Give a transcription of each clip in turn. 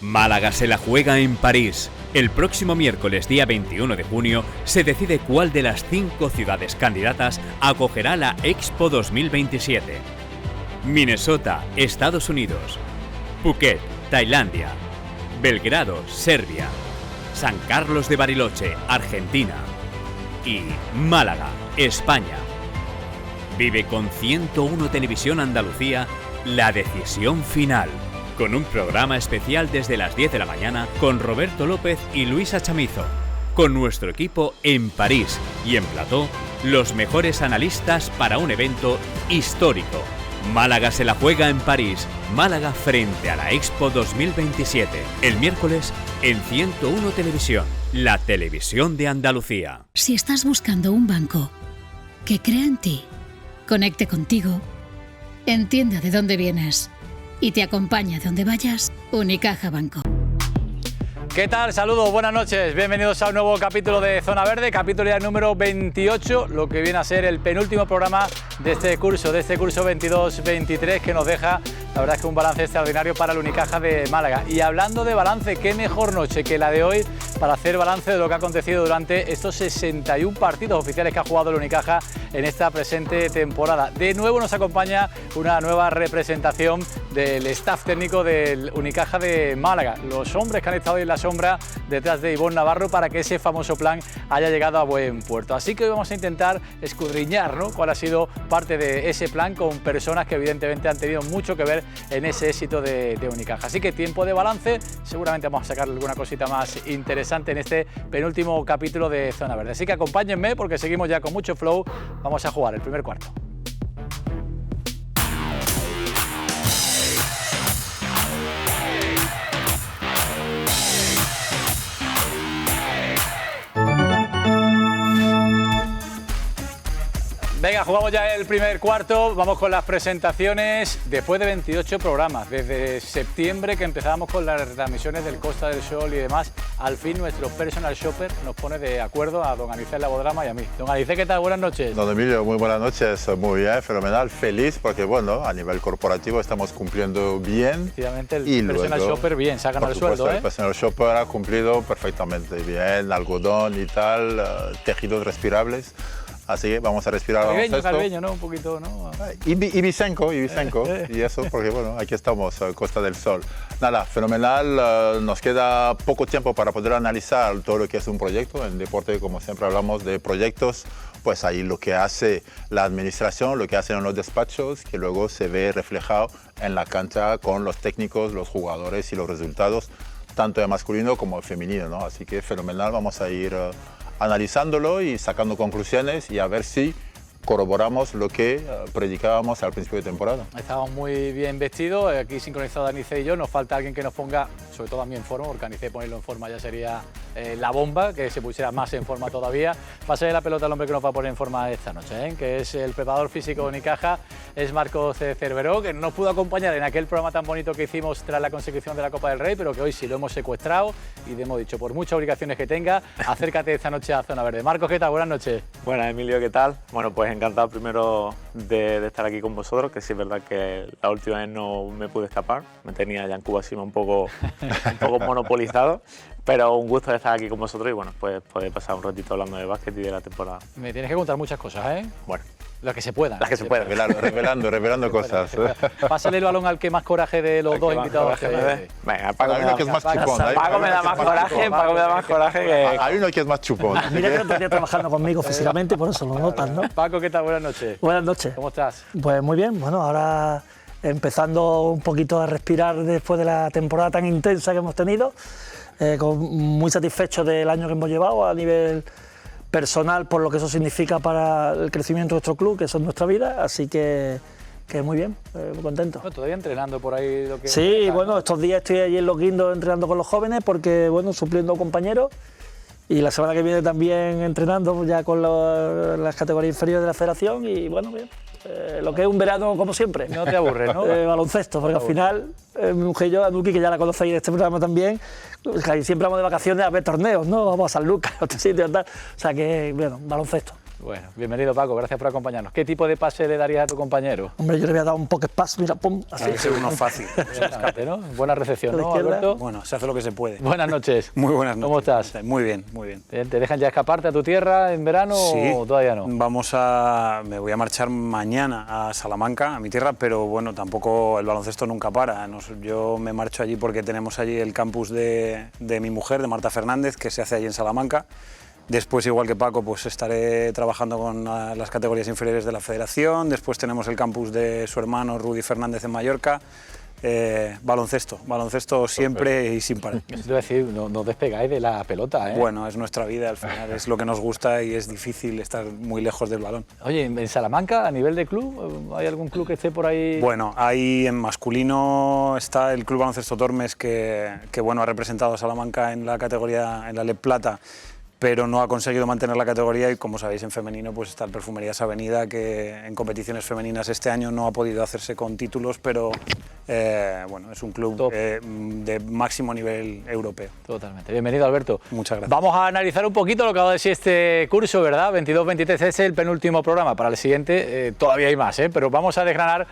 Málaga se la juega en París. El próximo miércoles, día 21 de junio, se decide cuál de las 5 ciudades candidatas acogerá la Expo 2027. Minnesota, Estados Unidos. Phuket, Tailandia. Belgrado, Serbia. San Carlos de Bariloche, Argentina. Y Málaga, España. Vive con 101 Televisión Andalucía la decisión final, con un programa especial desde las 10 de la mañana con Roberto López y Luisa Chamizo, con nuestro equipo en París y en plató, los mejores analistas para un evento histórico. Málaga se la juega en París, Málaga frente a la Expo 2027, el miércoles en 101 Televisión, la televisión de Andalucía. Si estás buscando un banco que crea en ti, conecte contigo, entienda de dónde vienes y te acompaña donde vayas, Unicaja Banco. ¿Qué tal? Saludos, buenas noches. Bienvenidos a un nuevo capítulo de Zona Verde, capítulo ya número 28, lo que viene a ser el penúltimo programa de este curso 22-23, que nos deja, la verdad es que un balance extraordinario para el Unicaja de Málaga. Y hablando de balance, qué mejor noche que la de hoy para hacer balance de lo que ha acontecido durante estos 61 partidos oficiales que ha jugado el Unicaja en esta presente temporada. De nuevo nos acompaña una nueva representación del staff técnico del Unicaja de Málaga, los hombres que han estado en la sombra detrás de Ivonne Navarro para que ese famoso plan haya llegado a buen puerto. Así que hoy vamos a intentar escudriñar, ¿no?, cuál ha sido parte de ese plan con personas que evidentemente han tenido mucho que ver en ese éxito de Unicaja. Así que tiempo de balance, seguramente vamos a sacar alguna cosita más interesante en este penúltimo capítulo de Zona Verde. Así que acompáñenme porque seguimos ya con mucho flow. Vamos a jugar el primer cuarto. Venga, jugamos ya el primer cuarto, vamos con las presentaciones después de 28 programas, desde septiembre que empezábamos con las transmisiones del Costa del Sol y demás. Al fin nuestro personal shopper nos pone de acuerdo a don Anicet Labodrama y a mí. Don Anicet, ¿qué tal? Buenas noches. Don Emilio, muy buenas noches, muy bien, fenomenal, feliz porque bueno, a nivel corporativo estamos cumpliendo bien. Efectivamente, el y personal luego, shopper bien, se ha ganado el sueldo, ¿eh? El personal shopper ha cumplido perfectamente bien, algodón y tal, tejidos respirables. Así que vamos a respirar Calveño, ¿no? Un poquito, ¿no? Ibicenco, y eso porque, bueno, aquí estamos, Costa del Sol. Nada, fenomenal, nos queda poco tiempo para poder analizar todo lo que es un proyecto. En deporte, como siempre hablamos de proyectos, pues ahí lo que hace la administración, lo que hacen los despachos, que luego se ve reflejado en la cancha con los técnicos, los jugadores y los resultados, tanto de masculino como de femenino, ¿no? Así que fenomenal, vamos a ir analizándolo y sacando conclusiones y a ver si corroboramos lo que predicábamos al principio de temporada. Estamos muy bien vestidos, aquí sincronizado Anicet y yo, nos falta alguien que nos ponga, sobre todo a mí en forma, porque Anicet ponerlo en forma ya sería la bomba, que se pusiera más en forma todavía. Pásale la pelota al hombre que nos va a poner en forma esta noche, que es el preparador físico de Unicaja, es Marcos Cerveró, que no nos pudo acompañar en aquel programa tan bonito que hicimos tras la consecución de la Copa del Rey, pero que hoy sí lo hemos secuestrado y le hemos dicho, por muchas obligaciones que tenga, acércate esta noche a Zona Verde. Marcos, ¿qué tal? Buenas noches. Buenas, Emilio, ¿qué tal? Bueno, pues encantado primero de estar aquí con vosotros, que sí es verdad que la última vez no me pude escapar, me tenía ya en Cuba Sima un poco monopolizado, pero un gusto de estar aquí con vosotros y bueno, pues poder pasar un ratito hablando de básquet y de la temporada. Me tienes que contar muchas cosas, ¿eh? Bueno. Las que se puedan. Las que se puedan. Revelando cosas. Pásale el balón al que más coraje de los dos invitados. Venga, Paco, hay uno que es más chupón. Paco me da más coraje, que... Hay uno que es más chupón. Mira que no estaría trabajando conmigo físicamente, por eso lo notas, ¿no? Paco, ¿qué tal? Buenas noches. Buenas noches. ¿Cómo estás? Pues muy bien, bueno, ahora empezando un poquito a respirar después de la temporada tan intensa que hemos tenido, muy satisfecho del año que hemos llevado a nivel personal por lo que eso significa para el crecimiento de nuestro club, que eso es nuestra vida, así que muy bien, muy contento. No, todavía entrenando por ahí lo que... Sí, bueno, estos días estoy allí en Los Guindos entrenando con los jóvenes porque, bueno, supliendo compañeros y la semana que viene también entrenando ya con las categorías inferiores de la federación y, bueno, bien. Lo que es un verano como siempre. No te aburres, ¿no? Baloncesto, porque al final, mi mujer y yo, Anuki, que ya la conocéis de este programa también, siempre vamos de vacaciones a ver torneos, ¿no? Vamos a San Lucas, a otro sitio y tal. O sea que, bueno, baloncesto. Bueno, bienvenido Paco, gracias por acompañarnos. ¿Qué tipo de pase le darías a tu compañero? Hombre, yo le voy a dar un poco espacio, mira, pum, así. Tiene que ser uno fácil. ¿No? Buena recepción, ¿no, izquierda. Alberto? Bueno, se hace lo que se puede. Buenas noches. Muy buenas noches. ¿Cómo estás? Muy bien, muy bien. ¿Te dejan ya escaparte a tu tierra en verano o todavía no? Me voy a marchar mañana a Salamanca, a mi tierra, pero bueno, tampoco el baloncesto nunca para. Yo me marcho allí porque tenemos allí el campus de mi mujer, de Marta Fernández, que se hace allí en Salamanca. Después, igual que Paco, pues estaré trabajando con las categorías inferiores de la federación. Después tenemos el campus de su hermano Rudy Fernández en Mallorca. Baloncesto siempre y sin parar. Eso te iba a decir, no despegáis de la pelota, ¿eh? Bueno, es nuestra vida, al final es lo que nos gusta y es difícil estar muy lejos del balón. Oye, ¿en Salamanca, a nivel de club, hay algún club que esté por ahí? Bueno, ahí en masculino está el Club Baloncesto Tormes, que bueno, ha representado a Salamanca en la categoría, en la LEP Plata, pero no ha conseguido mantener la categoría, y como sabéis en femenino pues está el Perfumerías Avenida, que en competiciones femeninas este año no ha podido hacerse con títulos, pero bueno, es un club de máximo nivel europeo. Totalmente. Bienvenido, Alberto. Muchas gracias. Vamos a analizar un poquito lo que va a decir este curso, ¿verdad? 22-23 es el penúltimo programa. Para el siguiente todavía hay más, pero vamos a desgranar.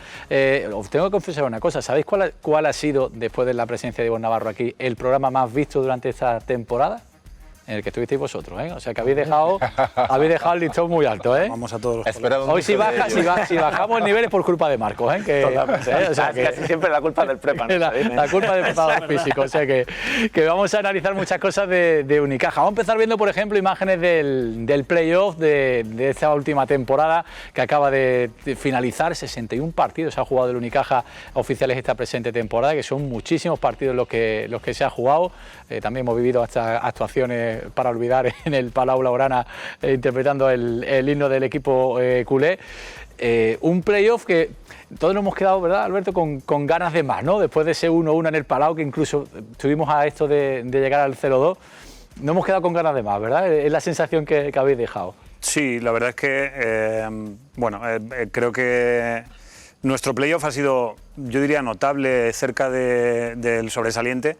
Os tengo que confesar una cosa. ¿Sabéis cuál ha sido, después de la presencia de Ivonne Navarro aquí, el programa más visto durante esta temporada? En el que estuvisteis vosotros, ¿eh? O sea que habéis dejado el listón muy alto, ¿eh? Vamos a todos los Hoy si bajamos el nivel es por culpa de Marcos, ¿eh? O sea, que casi siempre la culpa del prepa, ¿no? La culpa del preparador físico, o sea que vamos a analizar muchas cosas de Unicaja. Vamos a empezar viendo, por ejemplo, imágenes del playoff de esta última temporada que acaba de finalizar. 61 partidos ha jugado el Unicaja oficiales esta presente temporada, que son muchísimos partidos los que se ha jugado. También hemos vivido hasta actuaciones para olvidar en el Palau Blaugrana interpretando el himno del equipo culé. Un playoff que todos nos hemos quedado, ¿verdad, Alberto, con ganas de más, ¿no? Después de ese 1-1 en el Palau, que incluso tuvimos a esto de llegar al 0-2, no hemos quedado con ganas de más, ¿verdad? Es la sensación que habéis dejado. Sí, la verdad es que, creo que nuestro playoff ha sido, yo diría, notable, cerca del sobresaliente.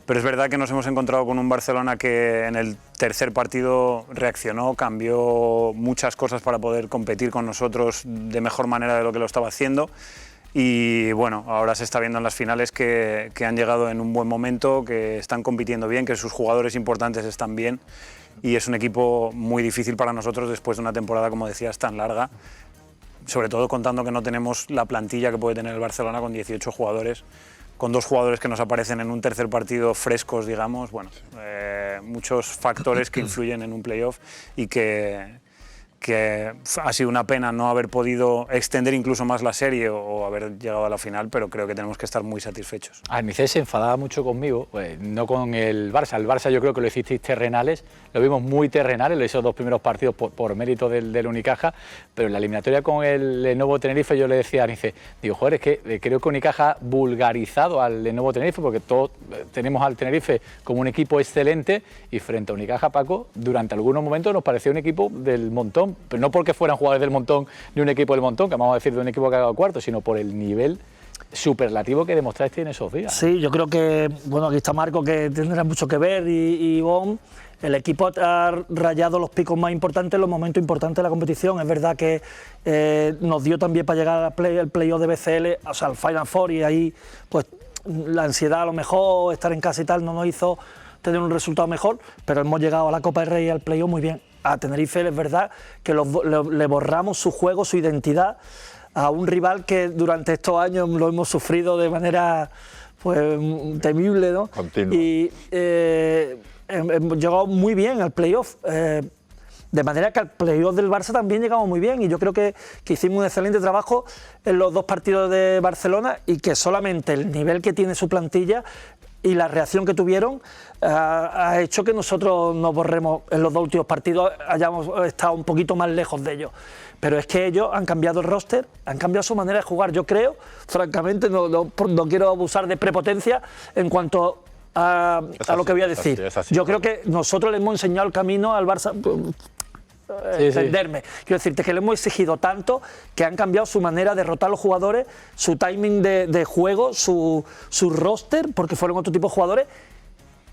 Pero es verdad que nos hemos encontrado con un Barcelona que en el tercer partido reaccionó, cambió muchas cosas para poder competir con nosotros de mejor manera de lo que lo estaba haciendo. Y bueno, ahora se está viendo en las finales que han llegado en un buen momento, que están compitiendo bien, que sus jugadores importantes están bien. Y es un equipo muy difícil para nosotros después de una temporada, como decías, tan larga. Sobre todo contando que no tenemos la plantilla que puede tener el Barcelona con 18 jugadores. Con 2 jugadores que nos aparecen en un tercer partido frescos, digamos, bueno, muchos factores que influyen en un playoff y que ha sido una pena no haber podido extender incluso más la serie o haber llegado a la final, pero creo que tenemos que estar muy satisfechos. Arnicé se enfadaba mucho conmigo, no con el Barça. El Barça yo creo que lo hicisteis terrenales, lo vimos muy terrenales, esos 2 primeros partidos por mérito del Unicaja, pero en la eliminatoria con el Lenovo Tenerife yo le decía a Arnicé, digo, joder, es que creo que Unicaja ha vulgarizado al Lenovo Tenerife, porque todos tenemos al Tenerife como un equipo excelente, y frente a Unicaja, Paco, durante algunos momentos nos parecía un equipo del montón, pero no porque fueran jugadores del montón de un equipo del montón, que vamos a decir de un equipo que ha quedado cuarto, sino por el nivel superlativo que demostraste en esos días. Sí, yo creo que, bueno, aquí está Marco, que tendrá mucho que ver, y Ivonne. El equipo ha rayado los picos más importantes, los momentos importantes de la competición. Es verdad que nos dio también para llegar al playoff de BCL, o sea, al Final Four, y ahí pues la ansiedad a lo mejor, estar en casa y tal, no nos hizo tener un resultado mejor, pero hemos llegado a la Copa del Rey y al playoff muy bien. A Tenerife es verdad que le borramos su juego, su identidad, a un rival que durante estos años lo hemos sufrido de manera pues temible, ¿no? Continua. Y hemos llegado muy bien al playoff, de manera que al playoff del Barça también llegamos muy bien, y yo creo que hicimos un excelente trabajo en los 2 partidos de Barcelona, y que solamente el nivel que tiene su plantilla y la reacción que tuvieron ha hecho que nosotros nos borremos en los 2 últimos partidos, hayamos estado un poquito más lejos de ellos. Pero es que ellos han cambiado el roster, han cambiado su manera de jugar. Yo creo, francamente, no quiero abusar de prepotencia en cuanto a lo que voy a decir. Es así. Yo creo que nosotros le hemos enseñado el camino al Barça. Entenderme. Quiero decirte que le hemos exigido tanto que han cambiado su manera de rotar los jugadores, su timing de juego, su roster, porque fueron otro tipo de jugadores,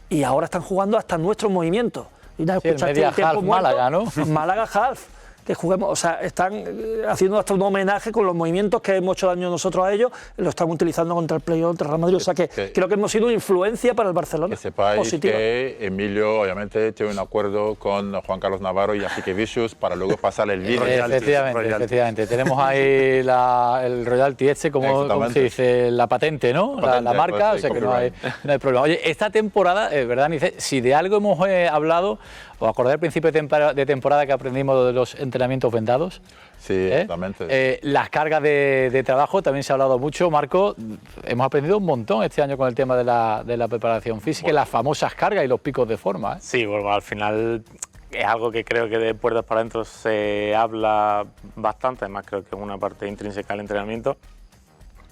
y ahora están jugando hasta nuestros movimientos. Y nada, sí, media half Málaga, ¿no? Málaga half. que juguemos, o sea, están haciendo hasta un homenaje con los movimientos que hemos hecho daño nosotros a ellos, lo están utilizando contra el playoff contra Real Madrid, o sea que creo que hemos sido una influencia para el Barcelona. Que sepáis positiva. que Emilio obviamente tiene un acuerdo con Juan Carlos Navarro y Enrique para luego pasar el vídeo. Efectivamente. Tenemos ahí el royalty como se dice, la patente, ¿no? La marca, o sea que no hay problema. Oye, esta temporada, ¿verdad, Nice? Si de algo hemos hablado, ¿os acordáis al principio de temporada que aprendimos de los entrenamientos vendados? Sí, exactamente. Las cargas de trabajo, también se ha hablado mucho, Marco, hemos aprendido un montón este año con el tema de la preparación física y las famosas cargas y los picos de forma. Sí, bueno, al final es algo que creo que de puertas para adentro se habla bastante, además creo que es una parte intrínseca del entrenamiento.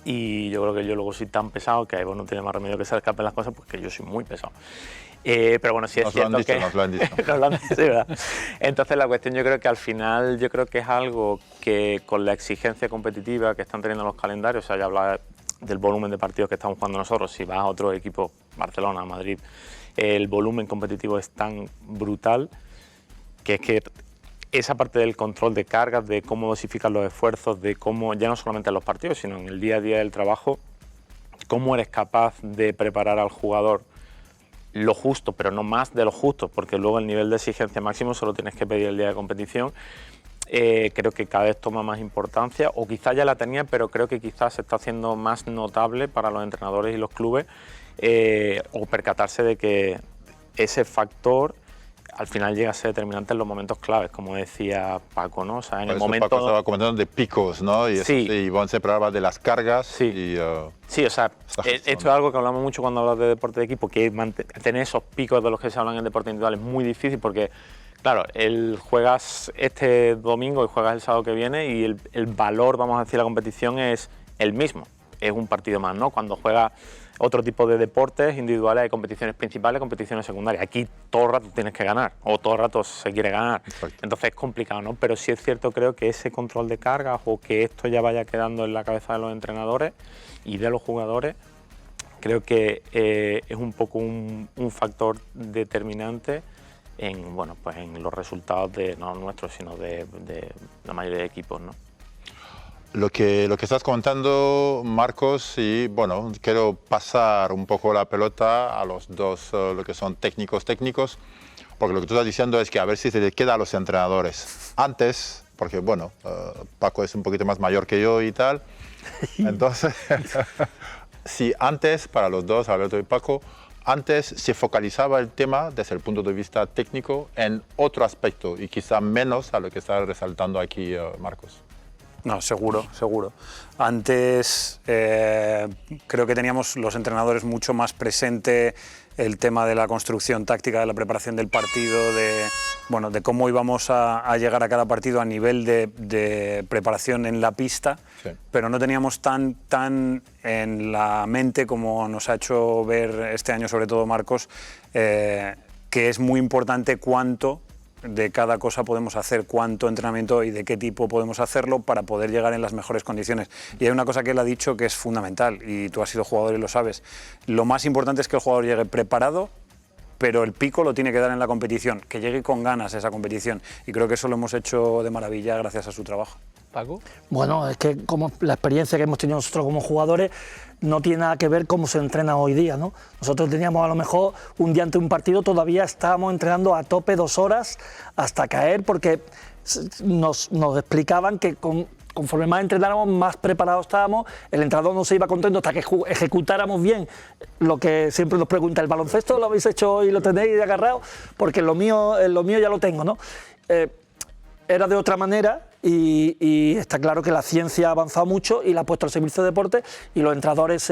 Y yo creo que yo luego soy tan pesado que no tiene más remedio que se escapen las cosas, porque yo soy muy pesado. Pero bueno, sí es cierto que... Nos lo han dicho. Nos lo han dicho, sí, ¿verdad? Entonces la cuestión yo creo que al final yo creo que es algo que con la exigencia competitiva que están teniendo los calendarios, o sea, ya habla del volumen de partidos que estamos jugando nosotros, si vas a otro equipo, Barcelona, Madrid, el volumen competitivo es tan brutal que es que esa parte del control de cargas, de cómo dosificar los esfuerzos, de cómo, ya no solamente en los partidos, sino en el día a día del trabajo, cómo eres capaz de preparar al jugador lo justo, pero no más de lo justo, porque luego el nivel de exigencia máximo solo tienes que pedir el día de competición. Creo que cada vez toma más importancia, o quizás ya la tenía, pero creo que quizás se está haciendo más notable para los entrenadores y los clubes, o percatarse de que ese factor al final llega a ser determinante en los momentos claves, como decía Paco, ¿no? O sea, en el momento... Paco estaba comentando de picos, ¿no? Y sí. Iván se hablaba de las cargas. Sí, sí, o sea, esto es algo que hablamos mucho cuando hablas de deporte de equipo, que tener esos picos de los que se hablan en deporte individual es muy difícil porque, claro, juegas este domingo y juegas el sábado que viene y el valor, vamos a decir, la competición es el mismo. Es un partido más, ¿no? Cuando juegas otro tipo de deportes individuales, hay competiciones principales, competiciones secundarias. Aquí todo el rato tienes que ganar, o todo el rato se quiere ganar. Perfecto. Entonces es complicado, ¿no? Pero sí es cierto, creo que ese control de cargas o que esto ya vaya quedando en la cabeza de los entrenadores y de los jugadores, creo que es un poco un factor determinante en, bueno, pues en los resultados no nuestros, sino de la mayoría de equipos, ¿no? Lo que estás comentando, Marcos, y bueno, quiero pasar un poco la pelota a los dos, lo que son técnicos, porque lo que tú estás diciendo es que a ver si se le queda a los entrenadores. Antes, porque bueno, Paco es un poquito más mayor que yo y tal, entonces, si antes, para los dos, Alberto y Paco, antes se focalizaba el tema desde el punto de vista técnico en otro aspecto y quizá menos a lo que está resaltando aquí Marcos. No, seguro. Antes creo que teníamos los entrenadores mucho más presente el tema de la construcción táctica, de la preparación del partido, de cómo íbamos a llegar a cada partido a nivel de preparación en la pista, sí. Pero no teníamos tan en la mente como nos ha hecho ver este año, sobre todo Marcos, que es muy importante cuánto de cada cosa podemos hacer, cuánto entrenamiento y de qué tipo podemos hacerlo para poder llegar en las mejores condiciones. Y hay una cosa que él ha dicho que es fundamental, y tú has sido jugador y lo sabes, lo más importante es que el jugador llegue preparado, pero el pico lo tiene que dar en la competición, que llegue con ganas a esa competición, y creo que eso lo hemos hecho de maravilla gracias a su trabajo. ¿Paco? Bueno, es que como la experiencia que hemos tenido nosotros como jugadores no tiene nada que ver cómo se entrena hoy día, ¿no? Nosotros teníamos a lo mejor un día antes de un partido, todavía estábamos entrenando a tope 2 horas hasta caer, porque nos explicaban que conforme más entrenáramos, más preparados estábamos, el entrenador no se iba contento hasta que ejecutáramos bien lo que siempre nos pregunta, ¿el baloncesto lo habéis hecho hoy y lo tenéis agarrado? Porque lo mío ya lo tengo, ¿no? Era de otra manera y está claro que la ciencia ha avanzado mucho y la ha puesto al servicio de deporte y los entrenadores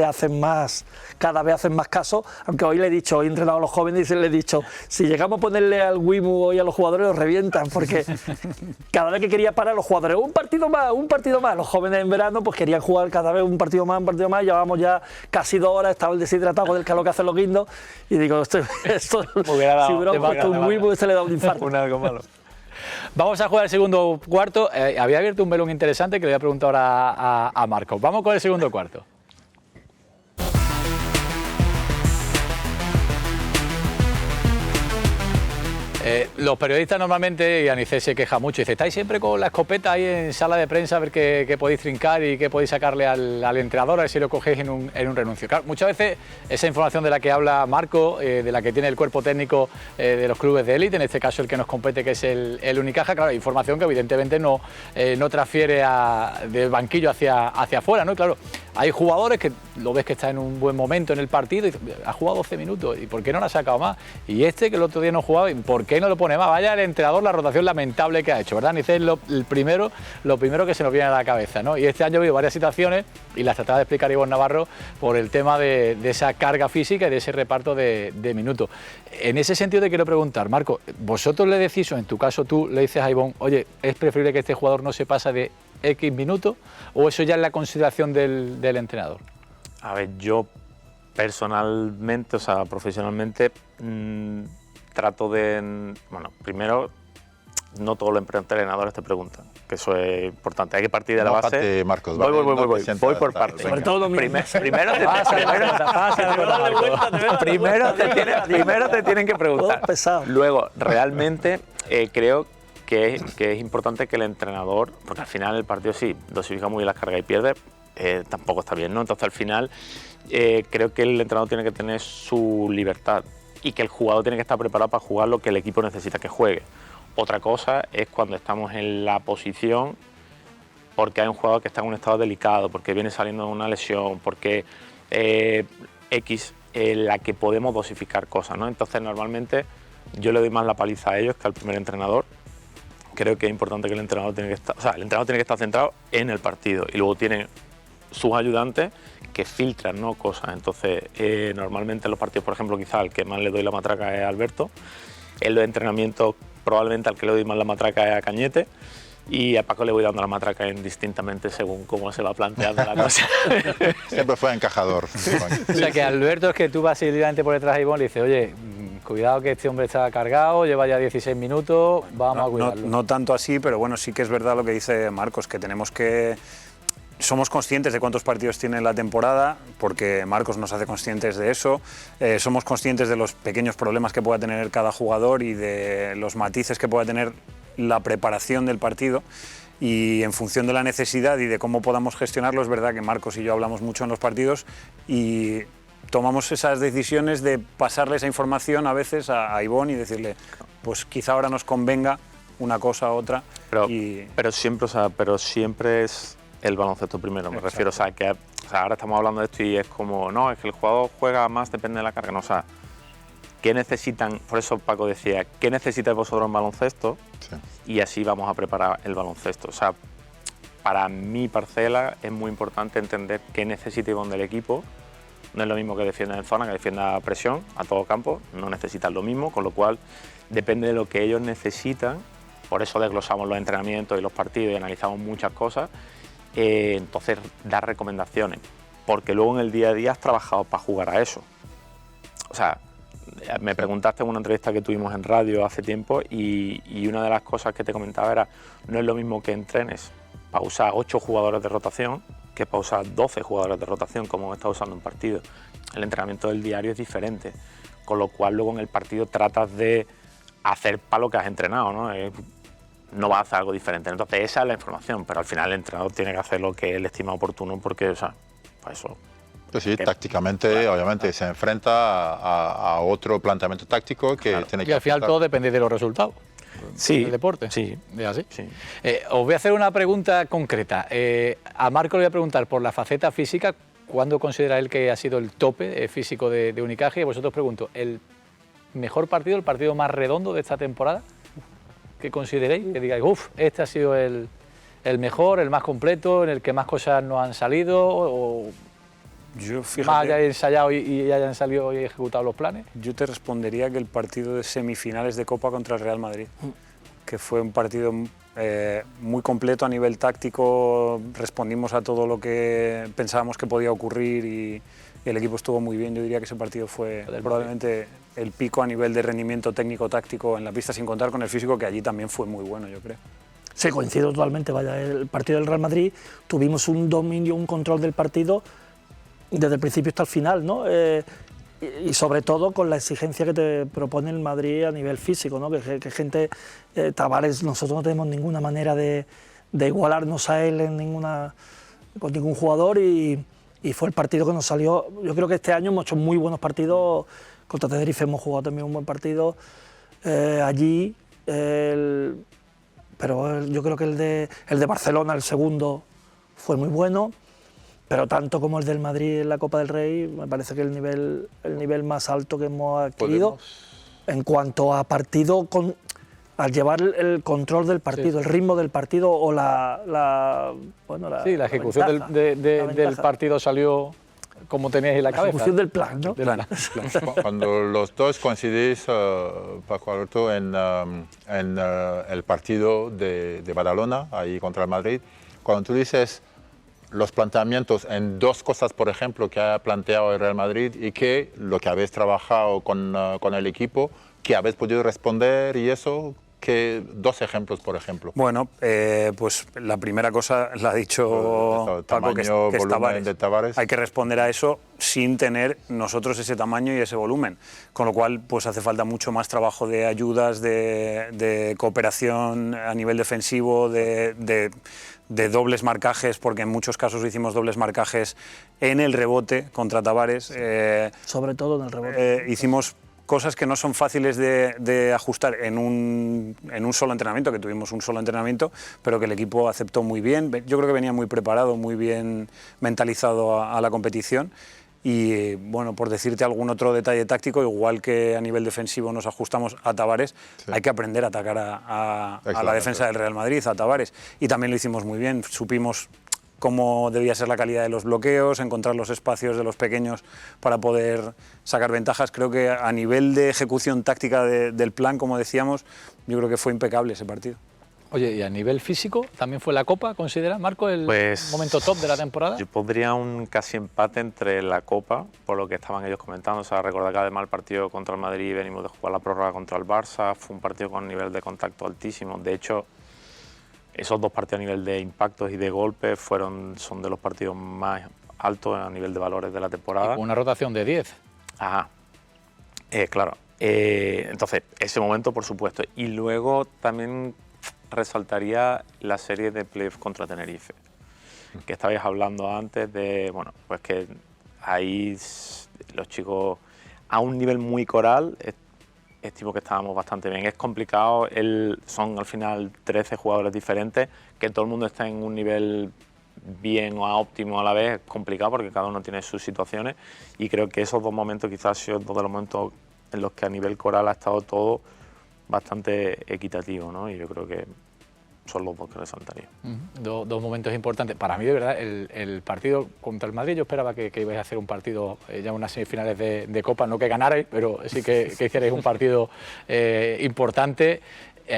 cada vez hacen más caso, aunque hoy he entrenado a los jóvenes y les he dicho, si llegamos a ponerle al Wimu hoy a los jugadores los revientan, porque cada vez que quería parar los jugadores, un partido más, los jóvenes en verano pues querían jugar cada vez un partido más, llevábamos ya casi 2 horas, estaba el deshidratado con el calor que hacen los guindos y digo, esto si hubiera puesto un Wimu se le da un infarto. Algo malo. Vamos a jugar el segundo cuarto. Había abierto un melón interesante que le voy a preguntar ahora a Marco. Vamos con el segundo cuarto. Los periodistas normalmente, y Anicet se queja mucho, dice, estáis siempre con la escopeta ahí en sala de prensa a ver qué podéis trincar y qué podéis sacarle al entrenador, a ver si lo cogéis en un renuncio. Claro, muchas veces esa información de la que habla Marco, de la que tiene el cuerpo técnico de los clubes de élite, en este caso el que nos compete, que es el Unicaja, claro, información que evidentemente no transfiere del banquillo hacia afuera, ¿no? Y claro, hay jugadores que lo ves que está en un buen momento en el partido y ha jugado 12 minutos, ¿y por qué no lo ha sacado más? Y que el otro día no jugaba, ¿y por qué no lo pone más? Vaya el entrenador, la rotación lamentable que ha hecho, ¿verdad? Dice lo primero que se nos viene a la cabeza, ¿no? Y este año ha habido varias situaciones y las trataba de explicar Ivonne Navarro por el tema de esa carga física y de ese reparto de minutos. En ese sentido te quiero preguntar, Marco, ¿vosotros le decís, o en tu caso tú le dices a Ivonne, oye, es preferible que este jugador no se pase de X minutos, o eso ya es la consideración del entrenador? A ver, yo personalmente, o sea, profesionalmente, trato de, bueno, primero, no todos los entrenadores te preguntan, que eso es importante, hay que partir de la base. Parte, Marcos, voy por partes. Sobre todo primero te tienen que preguntar. Luego, realmente creo que es importante que el entrenador, porque al final el partido sí dosifica muy bien las cargas y pierde, tampoco está bien, ¿no? Entonces al final creo que el entrenador tiene que tener su libertad y que el jugador tiene que estar preparado para jugar lo que el equipo necesita que juegue. Otra cosa es cuando estamos en la posición porque hay un jugador que está en un estado delicado, porque viene saliendo de una lesión, porque la que podemos dosificar cosas, ¿no? Entonces normalmente yo le doy más la paliza a ellos que al primer entrenador. Creo que es importante que el entrenador tiene que estar, el entrenador tiene que estar centrado en el partido y luego tienen sus ayudantes que filtran, ¿no?, cosas. Entonces, normalmente en los partidos, por ejemplo, quizá al que más le doy la matraca es a Alberto. En los entrenamientos, probablemente al que le doy más la matraca es a Cañete. Y a Paco le voy dando la matraca indistintamente según cómo se va planteando la cosa. Siempre fue encajador. O sea, que Alberto es que tú vas directamente por detrás de Ivonne y le dices, oye, cuidado que este hombre está cargado, lleva ya 16 minutos, vamos a cuidarlo. No tanto así, pero bueno, sí que es verdad lo que dice Marcos, que somos conscientes de cuántos partidos tiene la temporada, porque Marcos nos hace conscientes de eso. Somos conscientes de los pequeños problemas que pueda tener cada jugador y de los matices que pueda tener la preparación del partido. Y en función de la necesidad y de cómo podamos gestionarlo, es verdad que Marcos y yo hablamos mucho en los partidos y tomamos esas decisiones de pasarle esa información a veces a Ivonne y decirle, pues quizá ahora nos convenga una cosa u otra. Pero siempre es el baloncesto primero, me refiero, que ahora estamos hablando de esto y es como, no, es que el jugador juega más, depende de la carga, no, o sea, ¿qué necesitan? Por eso Paco decía, ¿qué necesitáis vosotros en baloncesto? Sí. Y así vamos a preparar el baloncesto. O sea, para mi parcela es muy importante entender qué necesita Ivonne del equipo. No es lo mismo que defienda en zona, que defienda presión a todo campo, no necesitan lo mismo, con lo cual depende de lo que ellos necesitan, por eso desglosamos los entrenamientos y los partidos y analizamos muchas cosas. Entonces, dar recomendaciones, porque luego en el día a día has trabajado para jugar a eso. O sea, me preguntaste en una entrevista que tuvimos en radio hace tiempo y una de las cosas que te comentaba era, no es lo mismo que entrenes para usar 8 jugadores de rotación que para usar 12 jugadores de rotación como está usando en partido. El entrenamiento del diario es diferente, con lo cual luego en el partido tratas de hacer para lo que has entrenado, ¿no? No va a hacer algo diferente. Entonces esa es la información, pero al final el entrenador tiene que hacer lo que él estima oportuno porque, o sea, para eso... Pues sí, tácticamente, obviamente, se enfrenta a otro planteamiento táctico que tiene que... Y al final todo depende de los resultados. Sí. ¿El deporte? Sí. ¿Es así? Sí. Os voy a hacer una pregunta concreta. A Marco le voy a preguntar por la faceta física, ¿cuándo considera él que ha sido el tope físico de Unicaja? Y a vosotros pregunto, ¿el mejor partido, el partido más redondo de esta temporada? ¿Qué consideréis? Que digáis, este ha sido el mejor, el más completo, en el que más cosas no han salido, o yo, fíjate, más hayan ensayado y hayan salido y ejecutado los planes. Yo te respondería que el partido de semifinales de Copa contra el Real Madrid, que fue un partido muy completo a nivel táctico, respondimos a todo lo que pensábamos que podía ocurrir y el equipo estuvo muy bien. Yo diría que ese partido fue probablemente el pico a nivel de rendimiento técnico-táctico en la pista, sin contar con el físico, que allí también fue muy bueno, yo creo. Sí, coincido totalmente. Vaya, el partido del Real Madrid, tuvimos un dominio, un control del partido desde el principio hasta el final, ¿no? y sobre todo con la exigencia que te propone el Madrid a nivel físico, ¿no? que gente, Tavares, nosotros no tenemos ninguna manera de igualarnos a él con ningún jugador y fue el partido que nos salió. Yo creo que este año hemos hecho muy buenos partidos, contra Tenerife hemos jugado también un buen partido allí, pero yo creo que el de Barcelona, el segundo, fue muy bueno. Pero tanto como el del Madrid en la Copa del Rey, me parece que el nivel más alto que hemos adquirido en cuanto a partido, al llevar el control del partido, el ritmo del partido o la ejecución del partido salió como teníais en la cabeza. La ejecución del plan, ¿no? Cuando los dos coincidís, Paco Alberto, en el partido de Badalona, ahí contra el Madrid, cuando tú dices los planteamientos en dos cosas, por ejemplo, que ha planteado el Real Madrid y que lo que habéis trabajado con el equipo, que habéis podido responder y eso, que dos ejemplos, por ejemplo. Bueno, pues la primera cosa la ha dicho Paco, que es Tavares. Hay que responder a eso sin tener nosotros ese tamaño y ese volumen, con lo cual pues hace falta mucho más trabajo de ayudas, de cooperación a nivel defensivo, de dobles marcajes, porque en muchos casos hicimos dobles marcajes en el rebote contra Tavares. Sobre todo en el rebote. Hicimos cosas que no son fáciles de ajustar en un solo entrenamiento, que tuvimos un solo entrenamiento, pero que el equipo aceptó muy bien. Yo creo que venía muy preparado, muy bien mentalizado a la competición. Y bueno, por decirte algún otro detalle táctico, igual que a nivel defensivo nos ajustamos a Tavares, hay que aprender a atacar a la defensa del Real Madrid, a Tavares. Y también lo hicimos muy bien, supimos cómo debía ser la calidad de los bloqueos, encontrar los espacios de los pequeños para poder sacar ventajas. Creo que a nivel de ejecución táctica del plan, como decíamos, yo creo que fue impecable ese partido. Oye, y a nivel físico, ¿también fue la Copa, considera, Marco, el momento top de la temporada? Yo pondría un casi empate entre la Copa, por lo que estaban ellos comentando. O sea, recordar que además el partido contra el Madrid, venimos de jugar la prórroga contra el Barça, fue un partido con nivel de contacto altísimo. De hecho, esos dos partidos a nivel de impactos y de golpes son de los partidos más altos a nivel de valores de la temporada. Y con una rotación de 10. Ajá, claro. Entonces, ese momento, por supuesto. Y luego también resaltaría la serie de playoff contra Tenerife, que estabais hablando antes de, bueno, pues que ahí los chicos a un nivel muy coral, estimo que estábamos bastante bien. Es complicado, son al final 13 jugadores diferentes, que todo el mundo está en un nivel bien o óptimo a la vez, es complicado porque cada uno tiene sus situaciones, y creo que esos dos momentos quizás han sido dos de los momentos en los que a nivel coral ha estado todo bastante equitativo, ¿no? Y yo creo que son los dos que resaltaría. Dos momentos importantes. Para mí, de verdad, el partido contra el Madrid, yo esperaba que ibais a hacer un partido, ya unas semifinales de Copa, no que ganarais, pero sí que hicierais un partido importante.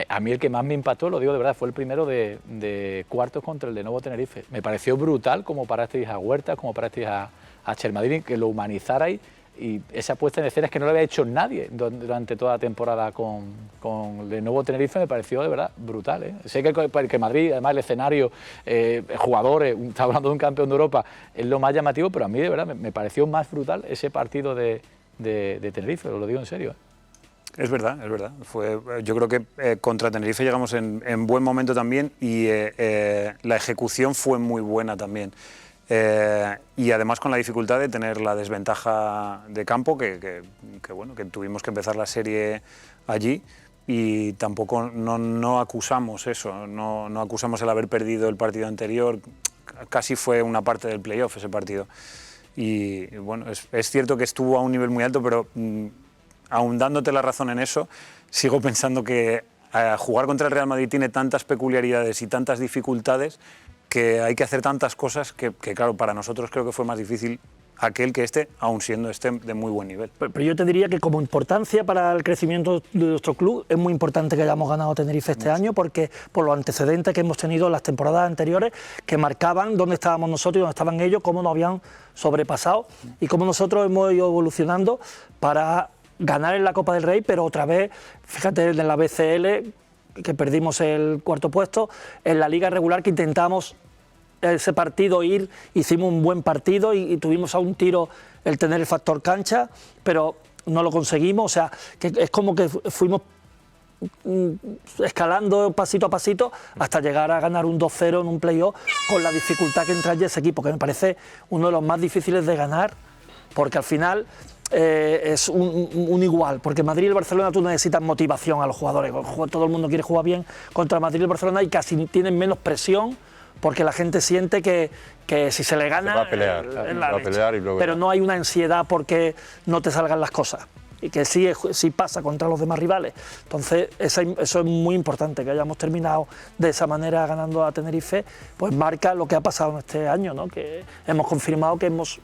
A mí el que más me impactó, lo digo de verdad, fue el primero de cuartos contra el de Nuevo Tenerife. Me pareció brutal como parasteis a Huertas, como parasteis a Chermadini, que lo humanizarais. Y esa puesta en escena es que no lo había hecho nadie durante toda la temporada con el Nuevo Tenerife, me pareció de verdad brutal, ¿eh? Sé que Madrid, además el escenario, jugadores, está hablando de un campeón de Europa, es lo más llamativo, pero a mí de verdad me pareció más brutal ese partido de Tenerife, os lo digo en serio, ¿eh? Es verdad, es verdad. Yo creo que contra Tenerife llegamos en buen momento también y la ejecución fue muy buena también. Y además con la dificultad de tener la desventaja de campo, que tuvimos que empezar la serie allí y tampoco no acusamos eso, no acusamos el haber perdido el partido anterior, casi fue una parte del playoff ese partido. Y bueno, es cierto que estuvo a un nivel muy alto, pero aun dándote la razón en eso, sigo pensando que jugar contra el Real Madrid tiene tantas peculiaridades y tantas dificultades que hay que hacer tantas cosas que claro, para nosotros creo que fue más difícil aquel que aun siendo de muy buen nivel. Pero yo te diría que como importancia para el crecimiento de nuestro club es muy importante que hayamos ganado Tenerife este año, porque por los antecedentes que hemos tenido en las temporadas anteriores que marcaban dónde estábamos nosotros y dónde estaban ellos, cómo nos habían sobrepasado y cómo nosotros hemos ido evolucionando para ganar en la Copa del Rey, pero otra vez, fíjate, en la BCL, que perdimos el cuarto puesto, en la liga regular que intentamos ese partido ir, hicimos un buen partido y tuvimos a un tiro el tener el factor cancha, pero no lo conseguimos, o sea, que es como que fuimos escalando pasito a pasito hasta llegar a ganar un 2-0 en un playoff con la dificultad que entra ese equipo, que me parece uno de los más difíciles de ganar, porque al final es un igual, porque Madrid y el Barcelona tú necesitas motivación a los jugadores, todo el mundo quiere jugar bien contra Madrid y el Barcelona y casi tienen menos presión porque la gente siente que si se le gana se va a pelear, va a pelear y luego pero ya. no hay una ansiedad porque no te salgan las cosas y que sí pasa contra los demás rivales. Entonces eso es muy importante, que hayamos terminado de esa manera ganando a Tenerife, pues marca lo que ha pasado en este año, ¿no? Que hemos confirmado que hemos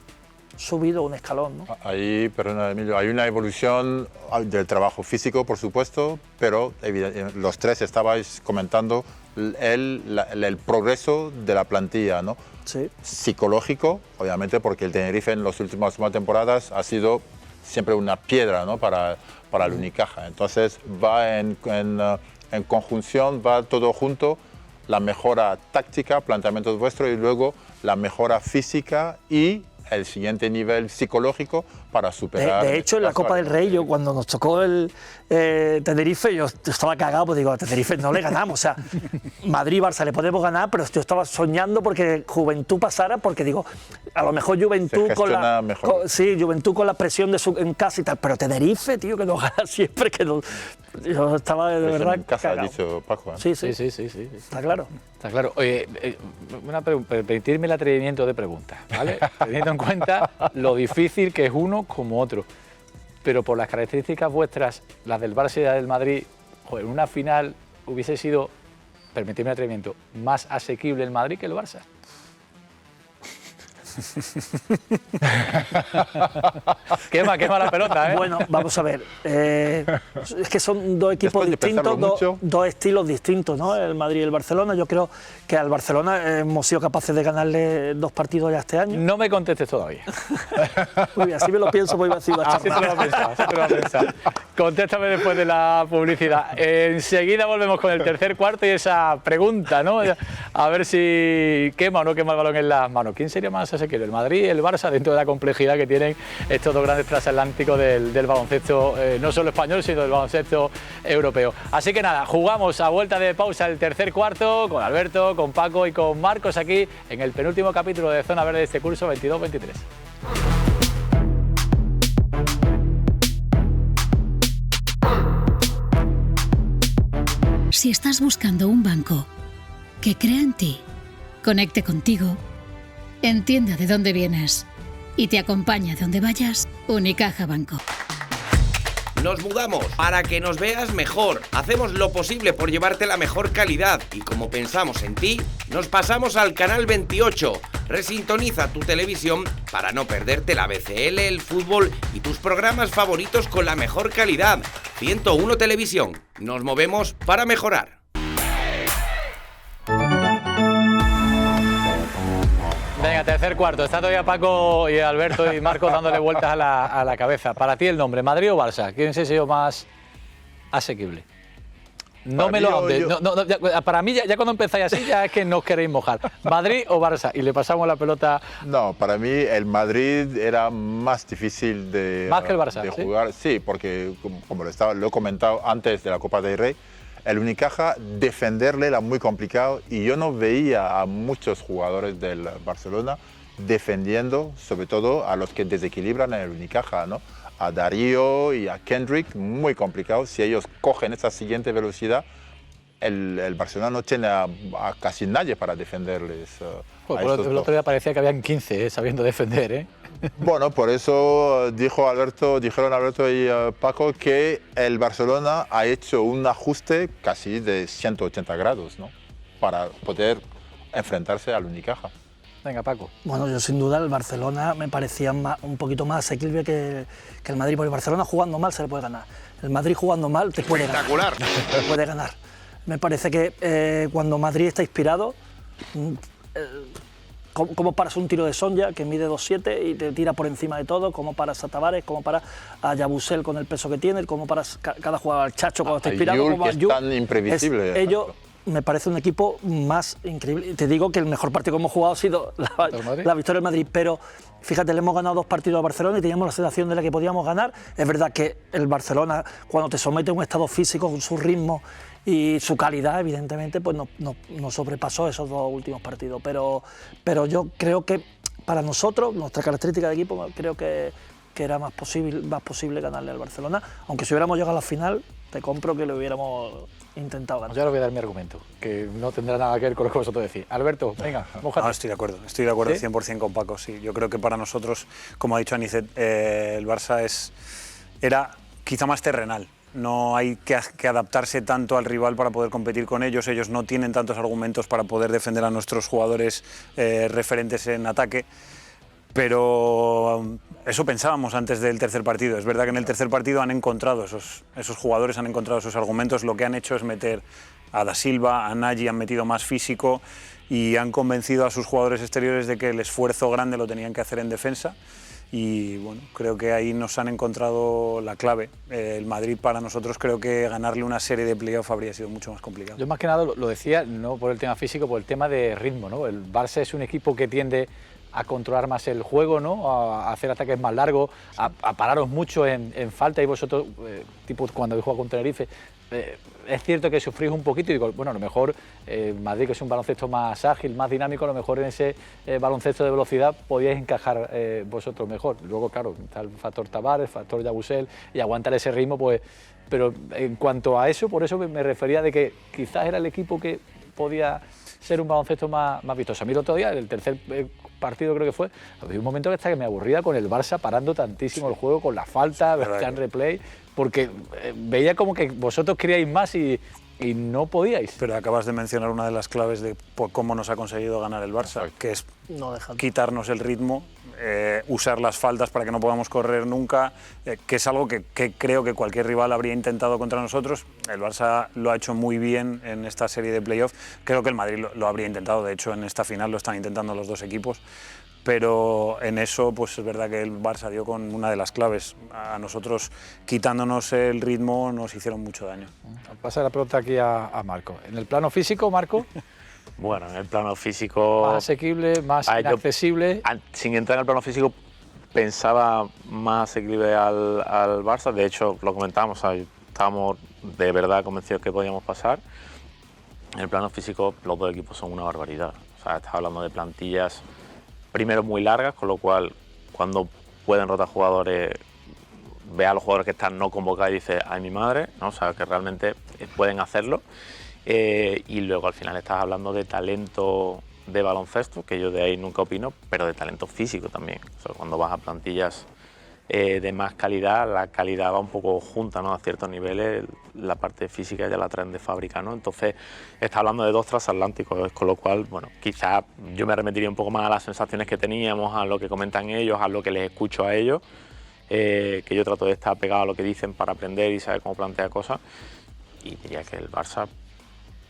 subido un escalón, ¿no? Ahí, perdona Emilio, hay una evolución del trabajo físico, por supuesto, pero los tres estabais comentando el progreso de la plantilla, ¿no? Sí. Psicológico, obviamente, porque el Tenerife en las últimas temporadas ha sido siempre una piedra, ¿no? para el Unicaja. Entonces va en conjunción, va todo junto, la mejora táctica, planteamientos vuestros y luego la mejora física y el siguiente nivel psicológico para superar. De hecho, en la Copa del Rey, yo cuando nos tocó el Tenerife, yo estaba cagado, pues digo, a Tenerife no le ganamos. O sea, Madrid-Barça le podemos ganar, pero yo estaba soñando porque Juventud pasara, porque digo, a lo mejor Juventud Juventud con la presión en casa y tal, pero Tenerife, tío, que nos gana siempre, que no, yo estaba de verdad en casa, cagado. ha dicho Paco, ¿eh? Sí. Está claro. Está claro. Oye, permitirme el atrevimiento de preguntas, ¿vale? Teniendo en cuenta lo difícil que es uno como otro. Pero por las características vuestras, las del Barça y las del Madrid, joder, en una final hubiese sido, permitirme el atrevimiento, más asequible el Madrid que el Barça. quema la pelota, ¿eh? Bueno, vamos a ver. Es que son dos equipos distintos, dos estilos distintos, ¿no? El Madrid y el Barcelona. Yo creo que al Barcelona hemos sido capaces de ganarle 2 partidos ya este año. No me contestes todavía. Muy bien, así me lo pienso, pues iba a decir una Así te lo vas a pensar. Contéstame después de la publicidad. Enseguida volvemos con el tercer cuarto y esa pregunta, ¿no? A ver si quema o no quema el balón en las manos. ¿Quién sería más asequible, el Madrid y el Barça, dentro de la complejidad que tienen estos dos grandes transatlánticos del baloncesto, no solo español, sino del baloncesto europeo? Así que nada, jugamos a vuelta de pausa el tercer cuarto con Alberto, con Paco y con Marcos aquí en el penúltimo capítulo de Zona Verde de este curso 22-23. Si estás buscando un banco que crea en ti, conecte contigo, entienda de dónde vienes y te acompaña donde vayas, Unicaja Banco. Nos mudamos para que nos veas mejor. Hacemos lo posible por llevarte la mejor calidad y como pensamos en ti, nos pasamos al canal 28. Resintoniza tu televisión para no perderte la BCL, el fútbol y tus programas favoritos con la mejor calidad. 101 Televisión. Nos movemos para mejorar. Venga, tercer cuarto. Está todavía Paco y Alberto y Marcos dándole vueltas a la cabeza. Para ti el nombre, ¿Madrid o Barça? ¿Quién es ese más asequible? No me lo andes. Para mí, ya cuando empezáis así, ya es que no os queréis mojar. ¿Madrid o Barça? Y le pasamos la pelota. No, para mí el Madrid era más difícil de, ¿Más que el Barça, de jugar. Sí, porque como lo he comentado antes de la Copa del Rey, el Unicaja defenderle era muy complicado y yo no veía a muchos jugadores del Barcelona defendiendo, sobre todo a los que desequilibran en el Unicaja, ¿no? A Darío y a Kendrick, muy complicado. Si ellos cogen esa siguiente velocidad, el Barcelona no tiene a casi nadie para defenderles. El otro día parecía que habían 15 sabiendo defender, ¿eh? Bueno, por eso dijeron Alberto y Paco que el Barcelona ha hecho un ajuste casi de 180 grados, ¿no? Para poder enfrentarse al Unicaja. Venga, Paco. Bueno, yo sin duda el Barcelona me parecía un poquito más asequible que el Madrid, porque el Barcelona jugando mal se le puede ganar. El Madrid jugando mal te puede ganar. Te puede ganar. Me parece que cuando Madrid está inspirado, cómo paras un tiro de Sonja que mide 2'7" y te tira por encima de todo, cómo paras a Tavares, cómo paras a Yabusel con el peso que tiene, cómo paras cada jugador al Chacho cuando está inspirado, Yul, que es tan imprevisible. me parece un equipo más increíble. Te digo que el mejor partido que hemos jugado ha sido la victoria del Madrid, pero fíjate, le hemos ganado 2 partidos a Barcelona y teníamos la sensación de la que podíamos ganar. Es verdad que el Barcelona, cuando te somete a un estado físico con su ritmo y su calidad, evidentemente, pues no sobrepasó esos 2 últimos partidos. Pero yo creo que para nosotros, nuestra característica de equipo, creo que era más posible ganarle al Barcelona, aunque si hubiéramos llegado a la final, te compro que lo hubiéramos intentado ganar. Yo le voy a dar mi argumento, que no tendrá nada que ver con lo que vosotros decís. Alberto, venga, mójate. No, estoy de acuerdo ¿Sí? 100% con Paco, sí. Yo creo que para nosotros, como ha dicho Anicet, el Barça era quizá más terrenal. No hay que adaptarse tanto al rival para poder competir con ellos. Ellos no tienen tantos argumentos para poder defender a nuestros jugadores referentes en ataque. Pero eso pensábamos antes del tercer partido. Es verdad que en el tercer partido han encontrado esos jugadores, han encontrado esos argumentos. Lo que han hecho es meter a Da Silva, a Nagy, han metido más físico y han convencido a sus jugadores exteriores de que el esfuerzo grande lo tenían que hacer en defensa. Y bueno, creo que ahí nos han encontrado la clave. El Madrid, para nosotros, creo que ganarle una serie de playoff habría sido mucho más complicado. Yo más que nada lo decía no por el tema físico, por el tema de ritmo, ¿no? El Barça es un equipo que tiende a controlar más el juego, ¿no? A hacer ataques más largos, a pararos mucho en falta, y vosotros, tipo cuando habéis jugado con Tenerife, es cierto que sufrís un poquito y digo, bueno, a lo mejor Madrid, que es un baloncesto más ágil, más dinámico, a lo mejor en ese baloncesto de velocidad podíais encajar vosotros mejor. Luego, claro, está el factor Tavares, el factor Yabusel, y aguantar ese ritmo, pues... Pero en cuanto a eso, por eso me refería de que quizás era el equipo que podía ser un baloncesto más vistoso. A mí el otro día, el tercer partido creo que fue, había un momento que me aburría con el Barça parando tantísimo el juego, con la falta, scan replay, porque veía como que vosotros queríais más y no podíais. Pero acabas de mencionar una de las claves de cómo nos ha conseguido ganar el Barça, que es quitarnos el ritmo, usar las faltas para que no podamos correr nunca, que es algo que creo que cualquier rival habría intentado contra nosotros. El Barça lo ha hecho muy bien en esta serie de playoff. Creo que el Madrid lo habría intentado, de hecho en esta final lo están intentando los 2 equipos. Pero en eso pues es verdad que el Barça dio con una de las claves. A nosotros, quitándonos el ritmo, nos hicieron mucho daño. Pasa la pelota aquí a Marco. En el plano físico, Marco. Bueno, en el plano físico... Más asequible, más inaccesible. Sin entrar en el plano físico, pensaba más asequible al Barça. De hecho, lo comentábamos, estábamos de verdad convencidos que podíamos pasar. En el plano físico, los 2 equipos son una barbaridad. O sea, estás hablando de plantillas... primero muy largas, con lo cual cuando pueden rotar jugadores, ve a los jugadores que están no convocados y dice ¡ay mi madre!, ¿no? O sea, que realmente pueden hacerlo. Y luego al final estás hablando de talento de baloncesto, que yo de ahí nunca opino, pero de talento físico también. O sea, cuando vas a plantillas de más calidad, la calidad va un poco junta, ¿no? A ciertos niveles, la parte física ya la traen de fábrica, ¿no? Entonces, está hablando de 2 transatlánticos, con lo cual, bueno, quizás yo me remitiría un poco más a las sensaciones que teníamos, a lo que comentan ellos, a lo que les escucho a ellos, que yo trato de estar pegado a lo que dicen para aprender y saber cómo plantea cosas, y diría que el Barça,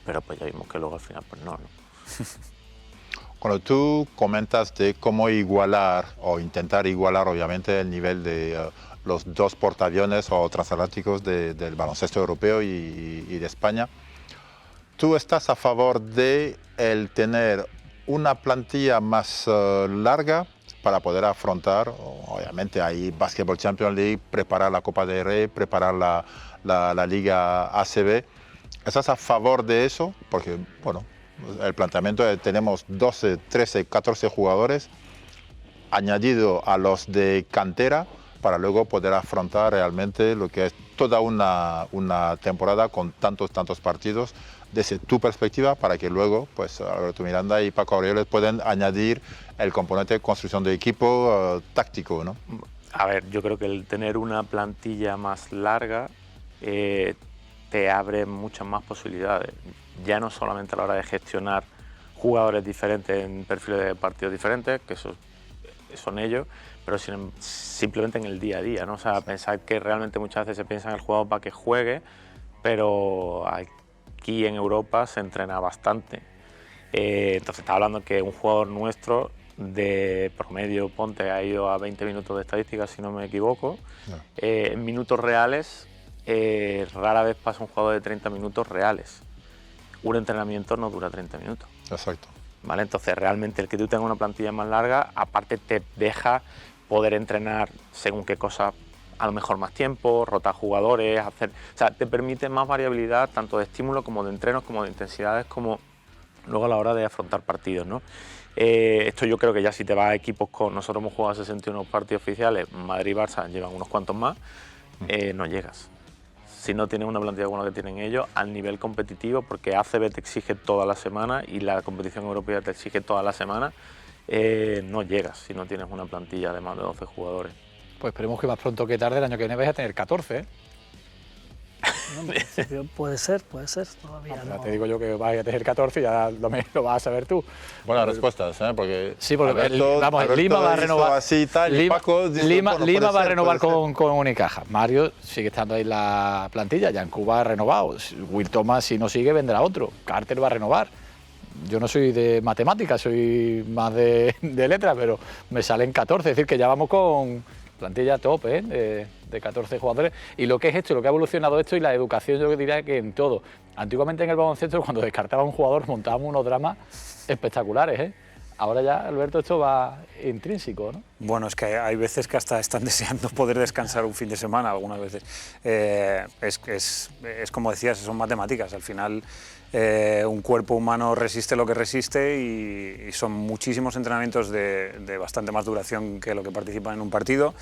pero pues ya vimos que luego al final, pues no. Cuando tú comentas de cómo igualar o intentar igualar obviamente el nivel de los 2 portaaviones o transatlánticos del baloncesto europeo y de España, ¿tú estás a favor de el tener una plantilla más larga para poder afrontar, obviamente ahí Basketball Champions League, preparar la Copa del Rey, preparar la Liga ACB? ¿Estás a favor de eso? Porque, bueno, el planteamiento es tenemos 12, 13, 14 jugadores añadido a los de cantera para luego poder afrontar realmente lo que es toda una temporada con tantos partidos desde tu perspectiva, para que luego pues Alberto Miranda y Paco Aureoles puedan añadir el componente de construcción de equipo táctico, ¿no? A ver, yo creo que el tener una plantilla más larga te abre muchas más posibilidades, ya no solamente a la hora de gestionar jugadores diferentes en perfiles de partidos diferentes, que eso son ellos, pero simplemente en el día a día, ¿no? O sea, pensar que realmente muchas veces se piensa en el jugador para que juegue, pero aquí en Europa se entrena bastante. Entonces está hablando que un jugador nuestro de promedio, ponte, ha ido a 20 minutos de estadística, si no me equivoco. No. En minutos reales, rara vez pasa un jugador de 30 minutos reales. un entrenamiento no dura 30 minutos. Exacto. ¿Vale? Entonces realmente el que tú tengas una plantilla más larga, aparte te deja poder entrenar según qué cosas, a lo mejor más tiempo, rotar jugadores, o sea, te permite más variabilidad tanto de estímulo como de entrenos, como de intensidades, como luego a la hora de afrontar partidos, ¿no? Esto yo creo que ya si te vas a equipos con... Nosotros hemos jugado 61 partidos oficiales, Madrid y Barça llevan unos cuantos más, no llegas. Si no tienes una plantilla como la que tienen ellos, al nivel competitivo, porque ACB te exige toda la semana y la competición europea te exige toda la semana, no llegas si no tienes una plantilla de más de 12 jugadores. Pues esperemos que más pronto que tarde el año que viene vais a tener 14, ¿eh? No, puede ser, todavía no. Ya te digo yo que vais a tener 14 y ya lo vas a saber tú. Buenas respuestas, ¿eh? Porque sí, porque Alberto Lima va a renovar. Así, tal, Lima, Paco dice, Lima, bueno, Lima va a ser, renovar con Unicaja. Mario sigue estando ahí en la plantilla. Yancuba ha renovado. Will Thomas, si no sigue, vendrá otro. Carter va a renovar. Yo no soy de matemáticas, soy más de letras, pero me salen 14. Es decir, que ya vamos con plantilla top, de 14 jugadores. Y lo que es esto, lo que ha evolucionado esto y la educación, yo diría que en todo. Antiguamente en el baloncesto, cuando descartaba a un jugador, montábamos unos dramas espectaculares, ¿eh? Ahora ya, Alberto, esto va intrínseco, ¿no? Bueno, es que hay veces que hasta están deseando poder descansar un fin de semana, algunas veces. Es como decías, son matemáticas. Al final, un cuerpo humano resiste lo que resiste y son muchísimos entrenamientos de bastante más duración que lo que participan en un partido.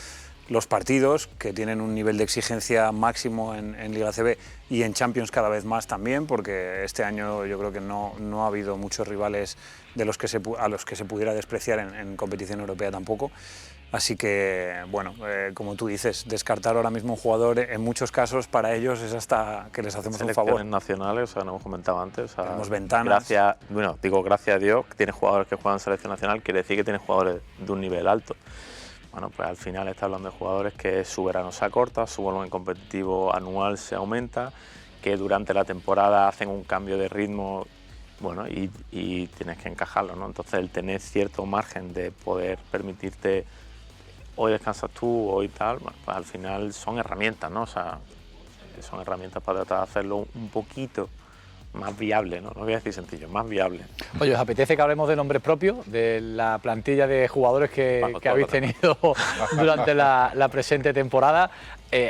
Los partidos, que tienen un nivel de exigencia máximo en Liga CB y en Champions cada vez más también, porque este año yo creo que no ha habido muchos rivales a los que se pudiera despreciar en competición europea tampoco. Así que, bueno, como tú dices, descartar ahora mismo un jugador en muchos casos para ellos es hasta que les hacemos un favor. Nacionales, o sea, no hemos comentado antes. O sea, tenemos ventanas. Gracias a Dios que tiene jugadores que juegan en selección nacional, quiere decir que tiene jugadores de un nivel alto. Bueno, pues al final está hablando de jugadores que su verano se acorta, su volumen competitivo anual se aumenta, que durante la temporada hacen un cambio de ritmo, bueno, y tienes que encajarlo, ¿no? Entonces el tener cierto margen de poder permitirte hoy descansas tú, hoy tal, bueno, pues al final son herramientas, ¿no? O sea, son herramientas para tratar de hacerlo un poquito más viable, ¿no? No voy a decir sencillo, más viable. Oye, ¿os apetece que hablemos de nombres propios, de la plantilla de jugadores que habéis tenido durante la presente temporada?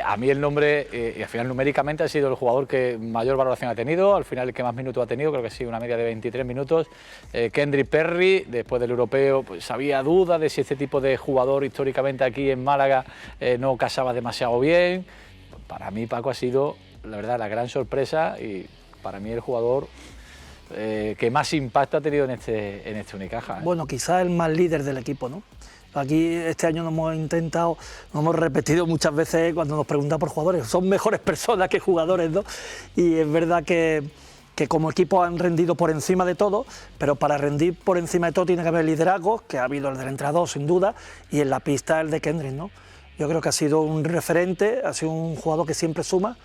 A mí el nombre, y al final numéricamente ha sido el jugador que mayor valoración ha tenido, al final el que más minutos ha tenido, creo que sí, una media de 23 minutos. Kendrick Perry, después del europeo, pues había dudas de si este tipo de jugador históricamente aquí en Málaga no casaba demasiado bien. Para mí Paco ha sido, la verdad, la gran sorpresa y para mí el jugador que más impacto ha tenido en este Unicaja. Bueno, quizás el más líder del equipo, ¿no? Aquí este año nos hemos repetido muchas veces cuando nos preguntan por jugadores, son mejores personas que jugadores, ¿no? Y es verdad que como equipo han rendido por encima de todo, pero para rendir por encima de todo tiene que haber liderazgo, que ha habido el del entrenador sin duda, y en la pista el de Kendrick, ¿no? Yo creo que ha sido un referente, ha sido un jugador que siempre suma,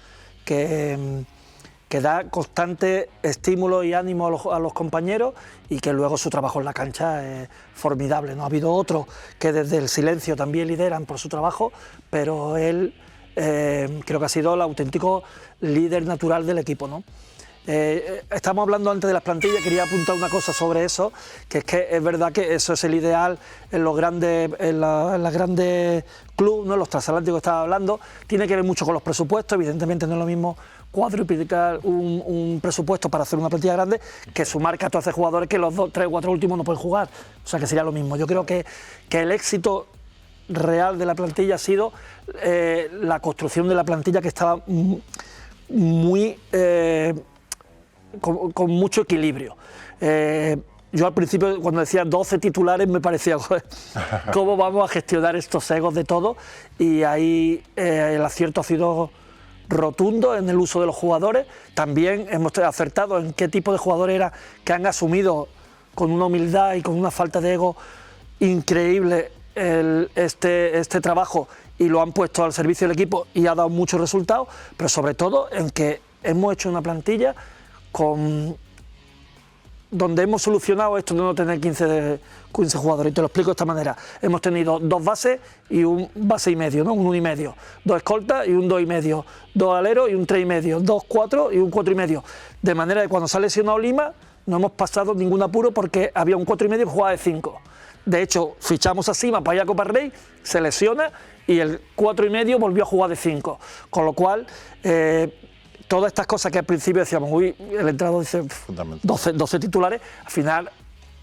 que da constante estímulo y ánimo a los compañeros y que luego su trabajo en la cancha es formidable, ¿no? Ha habido otros que desde el silencio también lideran por su trabajo, pero él creo que ha sido el auténtico líder natural del equipo, ¿no? Estamos hablando antes de las plantillas, quería apuntar una cosa sobre eso, que es que es verdad que eso es el ideal en los grandes clubes, ¿no? En los transatlánticos que estaba hablando, tiene que ver mucho con los presupuestos, evidentemente no es lo mismo cuadruplicar un presupuesto para hacer una plantilla grande que sumar 14 jugadores que los 2, 3, 4 últimos no pueden jugar, o sea que sería lo mismo. Yo creo que el éxito real de la plantilla ha sido la construcción de la plantilla, que estaba muy con mucho equilibrio. Yo al principio, cuando decía 12 titulares, me parecía, ¿cómo vamos a gestionar estos egos de todo? Y ahí el acierto ha sido rotundo en el uso de los jugadores. También hemos acertado en qué tipo de jugadores era, que han asumido con una humildad y con una falta de ego increíble este trabajo y lo han puesto al servicio del equipo y ha dado muchos resultados, pero sobre todo en que hemos hecho una plantilla con donde hemos solucionado esto de no tener 15 jugadores, y te lo explico de esta manera. Hemos tenido 2 bases y un base y medio, ¿no? Un 1 y medio, 2 escoltas y un 2 y medio, 2 aleros y un 3 y medio, 2 4 y un 4 y medio. De manera que cuando se ha lesionado Lima no hemos pasado ningún apuro porque había un 4 y medio que jugaba de 5. De hecho, fichamos a Sima para ir a Copa del Rey, se lesiona y el 4 y medio volvió a jugar de 5. Con lo cual, todas estas cosas que al principio decíamos, uy, el entrenador dice 12 titulares, al final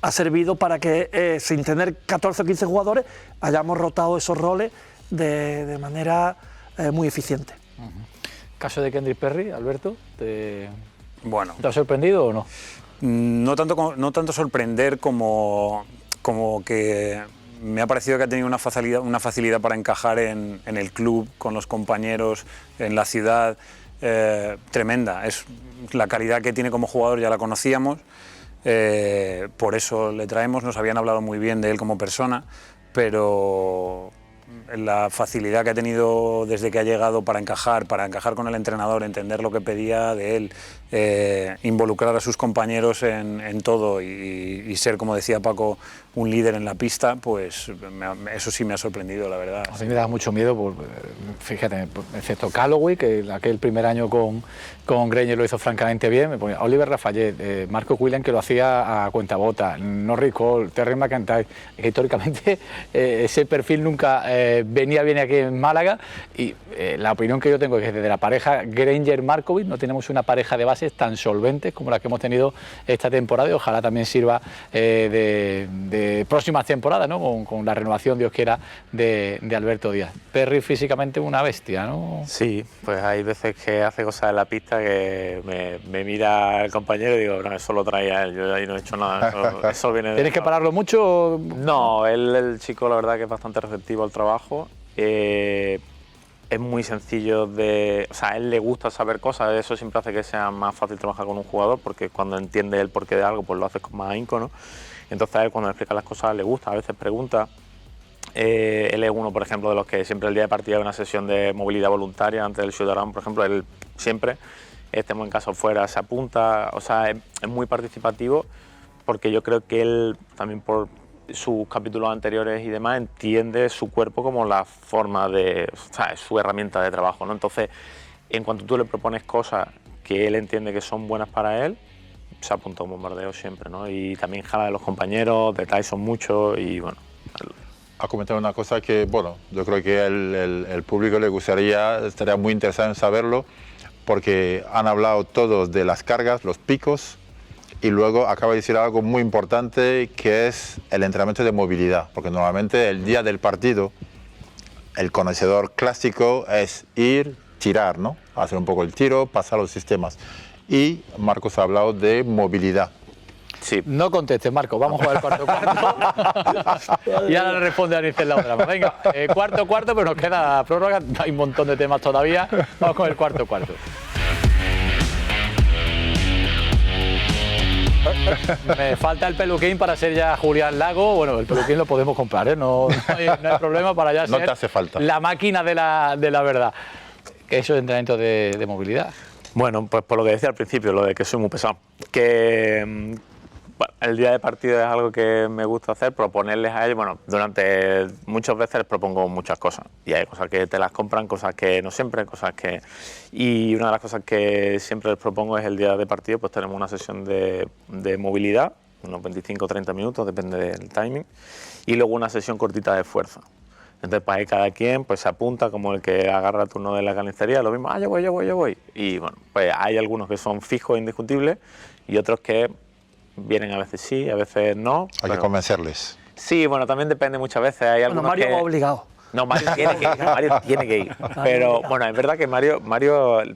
ha servido para que sin tener 14 o 15 jugadores hayamos rotado esos roles de manera muy eficiente. Caso de Kendrick Perry, Alberto, ¿te ha sorprendido o no? No tanto sorprender como que me ha parecido que ha tenido una facilidad para encajar en el club, con los compañeros, en la ciudad, tremenda. Es la calidad que tiene como jugador, ya la conocíamos, por eso le traemos. Nos habían hablado muy bien de él como persona, pero la facilidad que ha tenido desde que ha llegado para encajar con el entrenador, entender lo que pedía de él, involucrar a sus compañeros en todo y ser, como decía Paco, un líder en la pista, pues eso sí me ha sorprendido, la verdad. A mí me da mucho miedo, fíjate, excepto Calloway, que aquel primer año con Granger lo hizo francamente bien, me ponía Oliver Lafayette, Marcus Williams, que lo hacía a cuentagotas, Norris Cole, Terry McIntyre, que históricamente ese perfil nunca venía bien aquí en Málaga, y la opinión que yo tengo es que desde la pareja Granger-Markovic no tenemos una pareja de bases tan solventes como la que hemos tenido esta temporada, y ojalá también sirva de próximas temporadas, ¿no? Con la renovación, Dios quiera, de Alberto Díaz. Perry físicamente una bestia, ¿no? Sí, pues hay veces que hace cosas en la pista que me mira el compañero y digo, no, eso lo traía él, yo ahí no he hecho nada, eso viene de... ¿Tienes que pararlo mucho? No, el chico la verdad que es bastante receptivo al trabajo. Es muy sencillo o sea, a él le gusta saber cosas, eso siempre hace que sea más fácil trabajar con un jugador, porque cuando entiende el porqué de algo, pues lo haces con más ahínco, ¿no? Entonces a él cuando le explica las cosas le gusta, a veces pregunta. Él es uno, por ejemplo, de los que siempre el día de partida hay una sesión de movilidad voluntaria antes del shoot-around, por ejemplo, él siempre, estemos en casa o fuera, se apunta, o sea, es muy participativo, porque yo creo que él, también por sus capítulos anteriores y demás, entiende su cuerpo como la forma de, o sea, es su herramienta de trabajo, ¿no? Entonces, en cuanto tú le propones cosas que él entiende que son buenas para él, se apunta a un bombardeo siempre, ¿no? Y también jala de los compañeros, de Tyson mucho y bueno. Ha comentado una cosa que, bueno, yo creo que el público le gustaría, estaría muy interesado en saberlo, porque han hablado todos de las cargas, los picos, y luego acaba de decir algo muy importante, que es el entrenamiento de movilidad, porque normalmente el día del partido, el conocedor clásico es ir, tirar, ¿no? Hacer un poco el tiro, pasar los sistemas. Y Marcos ha hablado de movilidad. Sí. No contestes, Marco, vamos a jugar el cuarto. Y ahora le responde a Anicel la otra. Venga, cuarto, pero nos queda prórroga, hay un montón de temas todavía. Vamos con el cuarto. Me falta el peluquín para ser ya Julián Lago. Bueno, el peluquín lo podemos comprar, ¿eh? No hay problema para ya ser no te hace falta. La máquina de la verdad. Que eso es entrenamiento de movilidad. Bueno, pues por lo que decía al principio, lo de que soy muy pesado, que bueno, el día de partido es algo que me gusta hacer, proponerles a ellos, bueno, muchas veces les propongo muchas cosas, y hay cosas que te las compran, cosas que no siempre, y una de las cosas que siempre les propongo es el día de partido, pues tenemos una sesión de movilidad, unos 25 o 30 minutos, depende del timing, y luego una sesión cortita de fuerza. Entonces, para ahí cada quien pues se apunta, como el que agarra el turno de la carnicería, lo mismo, yo voy. Y bueno, pues hay algunos que son fijos e indiscutibles y otros que vienen a veces sí, a veces no. Hay que convencerles. Sí, bueno, también depende muchas veces. Hay algunos Mario que... va obligado. No, Mario tiene que ir. Pero bueno, es verdad que Mario,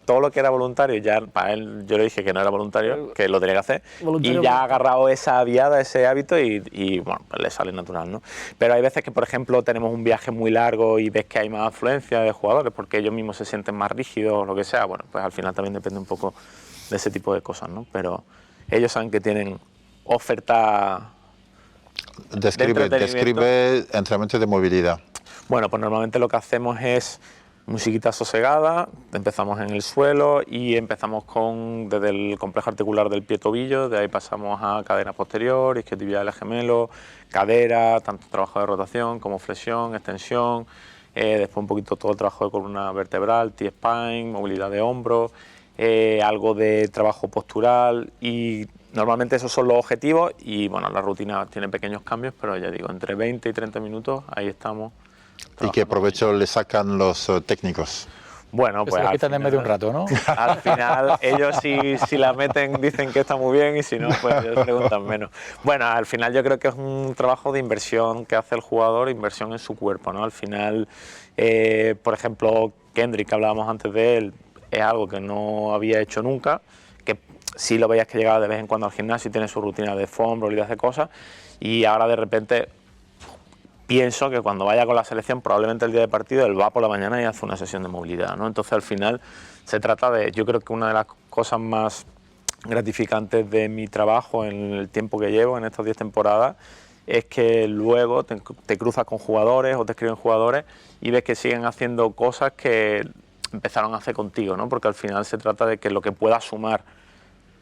todo lo que era voluntario, ya para él yo le dije que no era voluntario, que lo tenía que hacer, y ya ha agarrado esa viada, ese hábito y bueno, pues le sale natural, ¿no? Pero hay veces que, por ejemplo, tenemos un viaje muy largo y ves que hay más afluencia de jugadores porque ellos mismos se sienten más rígidos o lo que sea, bueno, pues al final también depende un poco de ese tipo de cosas, ¿no? Pero ellos saben que tienen oferta. Describe entrenamiento de movilidad. Bueno, pues normalmente lo que hacemos es musiquita sosegada, empezamos en el suelo y empezamos desde el complejo articular del pie-tobillo, de ahí pasamos a cadera posterior, isquiotibiales gemelos, cadera, tanto trabajo de rotación como flexión, extensión, después un poquito todo el trabajo de columna vertebral, T-spine, movilidad de hombro, algo de trabajo postural y normalmente esos son los objetivos y bueno, la rutina tiene pequeños cambios, pero ya digo, entre 20 y 30 minutos ahí estamos. ¿Y qué provecho le sacan los técnicos? Bueno, pues se quitan en medio un rato, ¿no? Al final, ellos si la meten dicen que está muy bien y si no, pues les preguntan menos. Bueno, al final yo creo que es un trabajo de inversión que hace el jugador, inversión en su cuerpo, ¿no? Al final, por ejemplo, Kendrick, que hablábamos antes de él, es algo que no había hecho nunca, que sí lo veías que llegaba de vez en cuando al gimnasio y tiene su rutina de foam, y hace cosas, y ahora de repente pienso que cuando vaya con la selección, probablemente el día de partido, él va por la mañana y hace una sesión de movilidad, ¿no? Entonces al final se trata de, yo creo que una de las cosas más gratificantes de mi trabajo en el tiempo que llevo, en estas 10 temporadas, es que luego te cruzas con jugadores o te escriben jugadores y ves que siguen haciendo cosas que empezaron a hacer contigo, ¿no? Porque al final se trata de que lo que pueda sumar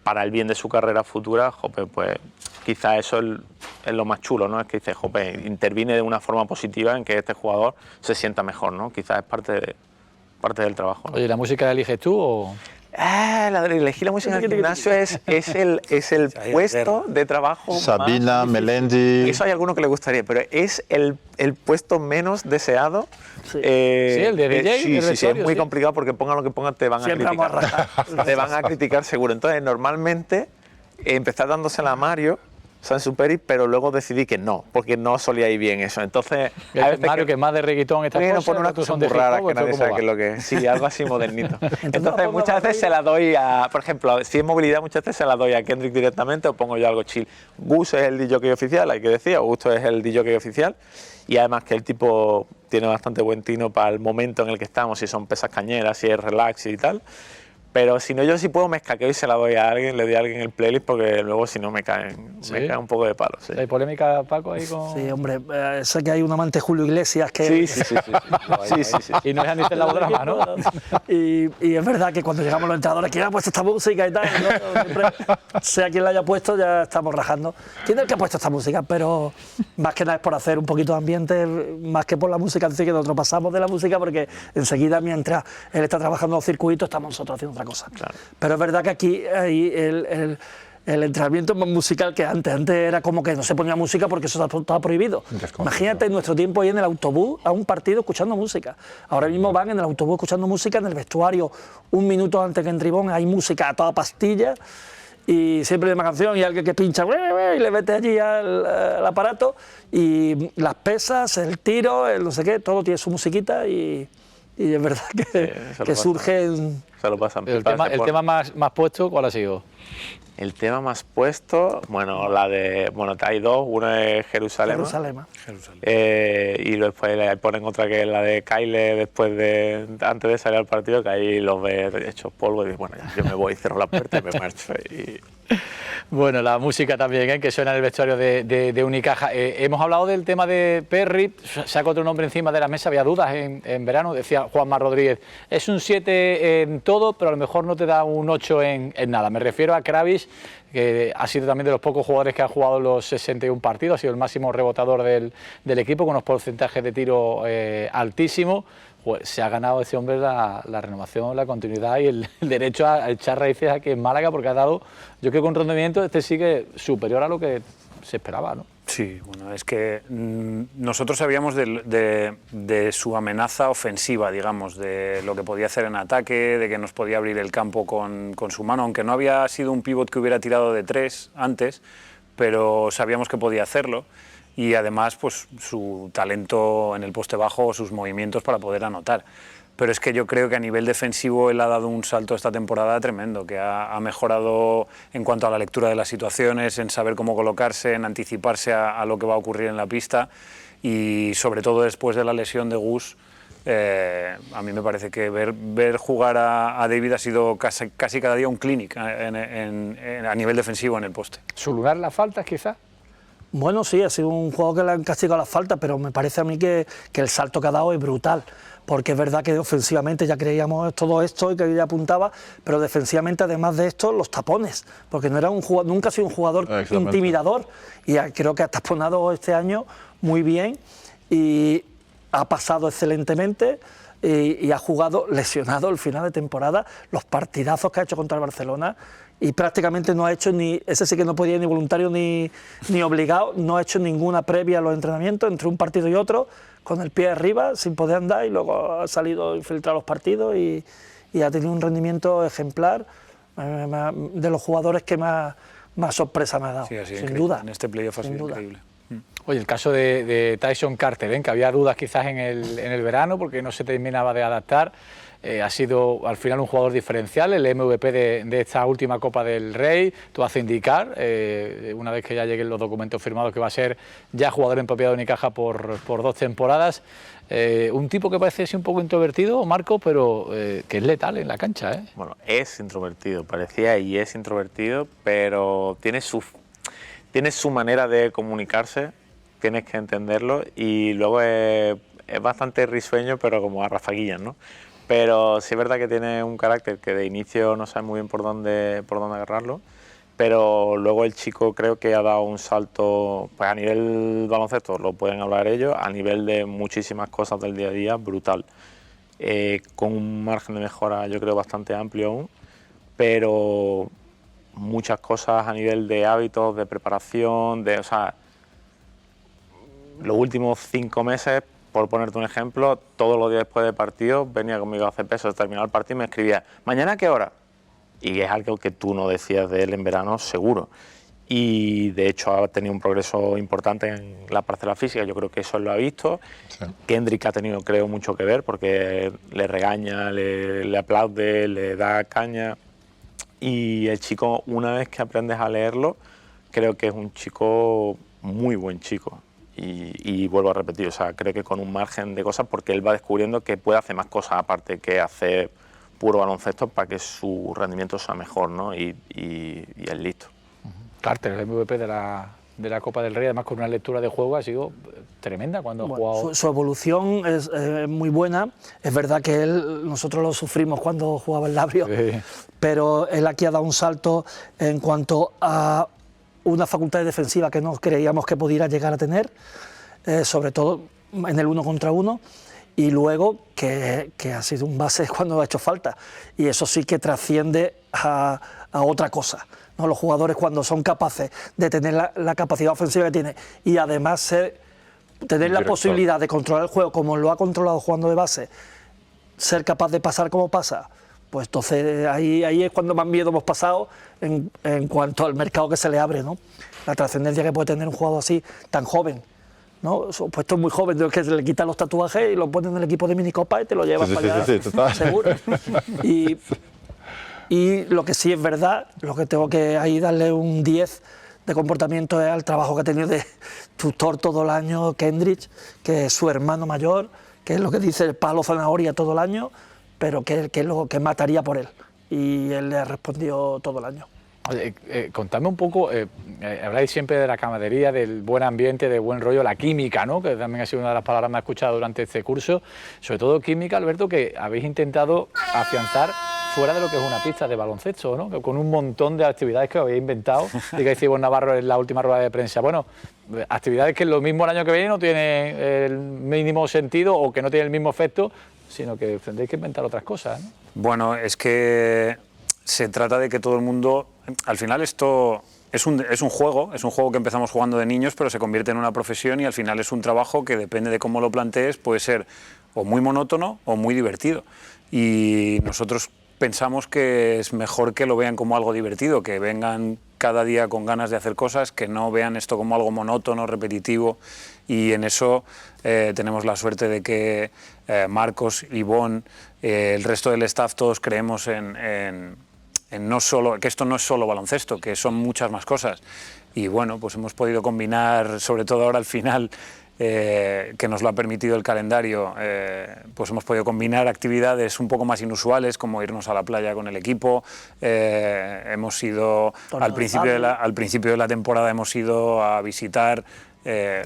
para el bien de su carrera futura, jope, pues quizás eso es lo más chulo, ¿no? Es que dice, jope, interviene de una forma positiva en que este jugador se sienta mejor, ¿no? Quizás es parte del trabajo, ¿no? Oye, ¿la música la eliges tú o...? La de elegir la música en el gimnasio es el puesto de trabajo Sabina, más Melendi... Eso hay alguno que le gustaría, pero es el puesto menos deseado. Sí, el de DJ. Sí, es muy complicado porque pongan lo que pongan te van a criticar. Te van a criticar seguro. Entonces, normalmente, empezar dándosela a Mario Sansuperi, pero luego decidí que no, porque no solía ir bien eso. Entonces, Mario, que es más de reggaetón, estas cosas, pone una cosa muy rara que nadie sabe qué es lo que es. Sí, algo así modernito. Entonces, muchas veces se la doy a, por ejemplo, si es movilidad, muchas veces se la doy a Kendrick directamente o pongo yo algo chill. Gus es el DJ oficial, hay que decir, Augusto es el DJ oficial, y además que el tipo tiene bastante buen tino para el momento en el que estamos, si son pesas cañeras, si es relax y tal. Pero si no, yo sí puedo me escaqueo y se la doy a alguien, le doy a alguien el playlist, porque luego si no me cae un poco de palo. Sí. ¿Hay polémica, Paco, ahí con...? Sí, hombre, sé que hay un amante Julio Iglesias que... Sí. Y no es Andy la drama, ¿no? Y es verdad que cuando llegamos los entrenadores, ¿quién ha puesto esta música y tal? ¿No? Siempre, sea quien la haya puesto, ya estamos rajando. ¿Quién es el que ha puesto esta música? Pero más que nada es por hacer un poquito de ambiente, más que por la música en sí, que nosotros pasamos de la música, porque enseguida mientras él está trabajando en los circuitos, estamos nosotros haciendo otra cosa. Claro. Pero es verdad que aquí hay el entrenamiento es más musical que antes. Antes era como que no se ponía música porque eso estaba prohibido. Imagínate en nuestro tiempo ir en el autobús a un partido escuchando música. Ahora mismo van en el autobús escuchando música, en el vestuario, un minuto antes que en tribón hay música a toda pastilla y siempre hay una canción y alguien que pincha y le mete allí al aparato y las pesas, el tiro, el no sé qué, todo tiene su musiquita y es verdad que surgen... Se lo pasan. El tema más puesto, ¿cuál ha sido? El tema más puesto, bueno, hay dos, uno es Jerusalén. Y después le ponen otra que es la de Kyle antes de salir al partido, que ahí los ve hechos polvo y dices, bueno, ya, yo me voy, cierro la puerta y me marcho. Bueno, la música también, que suena en el vestuario de Unicaja. Hemos hablado del tema de Perry, saca otro nombre encima de la mesa, había dudas en verano, decía Juanma Rodríguez, es un 7 en todo, pero a lo mejor no te da un 8 en nada. Me refiero a Kravis, que ha sido también de los pocos jugadores que han jugado los 61 partidos, ha sido el máximo rebotador del equipo, con unos porcentajes de tiro altísimos. Pues se ha ganado ese hombre la renovación, la continuidad y el derecho a echar raíces aquí en Málaga, porque ha dado, yo creo que un rendimiento sigue superior a lo que se esperaba, ¿no? Sí, bueno, es que nosotros sabíamos de su amenaza ofensiva, digamos, de lo que podía hacer en ataque, de que nos podía abrir el campo con su mano, aunque no había sido un pívot que hubiera tirado de 3 antes, pero sabíamos que podía hacerlo. Y además pues su talento en el poste bajo, sus movimientos para poder anotar. Pero es que yo creo que a nivel defensivo él ha dado un salto esta temporada tremendo, que ha mejorado en cuanto a la lectura de las situaciones, en saber cómo colocarse, en anticiparse a lo que va a ocurrir en la pista y sobre todo después de la lesión de Gus, a mí me parece que ver jugar a David ha sido casi cada día un clinic a nivel defensivo en el poste. ¿Su lugar las faltas quizás? Bueno, sí, ha sido un juego que le han castigado las faltas, pero me parece a mí que el salto que ha dado es brutal, porque es verdad que ofensivamente ya creíamos todo esto y que ya apuntaba, pero defensivamente, además de esto, los tapones, porque no era un jugador, nunca ha sido un jugador intimidador, y creo que ha taponado este año muy bien y ha pasado excelentemente. Y ha jugado lesionado el final de temporada, los partidazos que ha hecho contra el Barcelona, y prácticamente no ha hecho ni, ese sí que no podía ni voluntario ni obligado, no ha hecho ninguna previa a los entrenamientos entre un partido y otro, con el pie arriba, sin poder andar, y luego ha salido infiltrado los partidos y ha tenido un rendimiento ejemplar, de los jugadores que más sorpresa me ha dado, sí, sin duda. En este playoff ha sido increíble. Oye, el caso de Tyson Carter, que había dudas quizás en el verano porque no se terminaba de adaptar, ha sido al final un jugador diferencial, el MVP de esta última Copa del Rey. Tú haces indicar, una vez que ya lleguen los documentos firmados, que va a ser ya jugador en propiedad de Unicaja por 2 temporadas. Un tipo que parece ser un poco introvertido, Marco, pero que es letal en la cancha, ¿eh? Bueno, es introvertido, parecía y es introvertido, pero tiene su manera de comunicarse, tienes que entenderlo, y luego es bastante risueño, pero como a rafaguillas, ¿no? Pero sí es verdad que tiene un carácter que de inicio no sabe muy bien por dónde agarrarlo, pero luego el chico creo que ha dado un salto, pues a nivel baloncesto lo pueden hablar ellos, a nivel de muchísimas cosas del día a día, brutal. Con un margen de mejora yo creo bastante amplio aún, pero muchas cosas a nivel de hábitos, de preparación, o sea, los últimos 5 meses, por ponerte un ejemplo, todos los días después del partido venía conmigo a hacer peso, terminaba el partido y me escribía, ¿mañana a qué hora? Y es algo que tú no decías de él en verano, seguro. Y de hecho ha tenido un progreso importante en la parcela física, yo creo que eso lo ha visto. Sí. Kendrick ha tenido, creo, mucho que ver porque le regaña, le aplaude, le da caña. Y el chico, una vez que aprendes a leerlo, creo que es un chico, muy buen chico. Y vuelvo a repetir, o sea, creo que con un margen de cosas, porque él va descubriendo que puede hacer más cosas aparte que hacer puro baloncesto para que su rendimiento sea mejor, ¿no? Y es listo. Carter, el MVP de la Copa del Rey, además con una lectura de juego ha sido tremenda cuando ha jugado. Su evolución es muy buena. Es verdad que nosotros lo sufrimos cuando jugaba el Labrio, sí, pero él aquí ha dado un salto en cuanto a una facultad defensiva que no creíamos que pudiera llegar a tener, sobre todo en el 1 contra 1, y luego que ha sido un base cuando ha hecho falta, y eso sí que trasciende a otra cosa, ¿no? Los jugadores cuando son capaces de tener la capacidad ofensiva que tiene y además tener la posibilidad de controlar el juego como lo ha controlado jugando de base, ser capaz de pasar como pasa, pues entonces ahí es cuando más miedo hemos pasado en cuanto al mercado que se le abre, ¿no? La trascendencia que puede tener un jugador así, tan joven, ¿no? Puesto muy joven, que se le quitan los tatuajes y lo ponen en el equipo de minicopa y te lo llevas para allá, seguro. Y lo que sí es verdad, lo que tengo que ahí darle un 10 de comportamiento es al trabajo que ha tenido de tutor todo el año Kendrick, que es su hermano mayor, que es lo que dice el palo zanahoria todo el año, pero que es lo que mataría por él. Y él le ha respondido todo el año. Oye, contadme un poco, habláis siempre de la camaradería, del buen ambiente, del buen rollo, la química, ¿no? Que también ha sido una de las palabras más escuchadas durante este curso. Sobre todo química, Alberto, que habéis intentado afianzar fuera de lo que es una pista de baloncesto, ¿no? Con un montón de actividades que habéis inventado, y que decía Ivonne Navarro en la última rueda de prensa. Bueno, actividades que lo mismo el año que viene no tienen el mínimo sentido o que no tienen el mismo efecto, sino que tendréis que inventar otras cosas, ¿no? Bueno, es que se trata de que todo el mundo... Al final esto es un juego que empezamos jugando de niños, pero se convierte en una profesión y al final es un trabajo que depende de cómo lo plantees, puede ser o muy monótono o muy divertido. Y nosotros pensamos que es mejor que lo vean como algo divertido, que vengan cada día con ganas de hacer cosas, que no vean esto como algo monótono, repetitivo, y en eso tenemos la suerte de que Marcos, Ivonne, el resto del staff, todos creemos en no solo, que esto no es solo baloncesto, que son muchas más cosas. Y bueno, pues hemos podido combinar, sobre todo ahora al final, que nos lo ha permitido el calendario, pues hemos podido combinar actividades un poco más inusuales, como irnos a la playa con el equipo. Hemos ido, al principio de la temporada hemos ido a visitar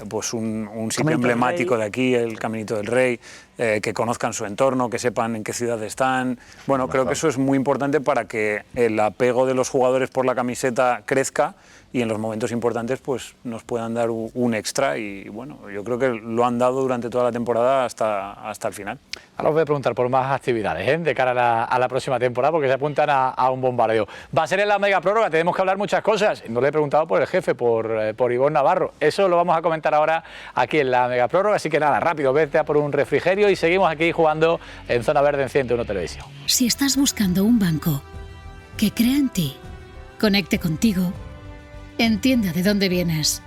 pues un sitio emblemático de aquí, el Caminito del Rey, que conozcan su entorno, que sepan en qué ciudad están. Bueno, creo que eso es muy importante para que el apego de los jugadores por la camiseta crezca y en los momentos importantes pues nos puedan dar un extra, y bueno, yo creo que lo han dado durante toda la temporada hasta el final. Ahora os voy a preguntar por más actividades de cara a la próxima temporada, porque se apuntan a un bombardeo. Va a ser en la mega prórroga, tenemos que hablar muchas cosas. No le he preguntado por el jefe, por Ivonne Navarro. Eso lo vamos a comentar ahora aquí en la mega prórroga, así que nada, rápido, vete a por un refrigerio y seguimos aquí jugando en Zona Verde en 101 Televisión. Si estás buscando un banco que crea en ti, conecte contigo, entienda de dónde vienes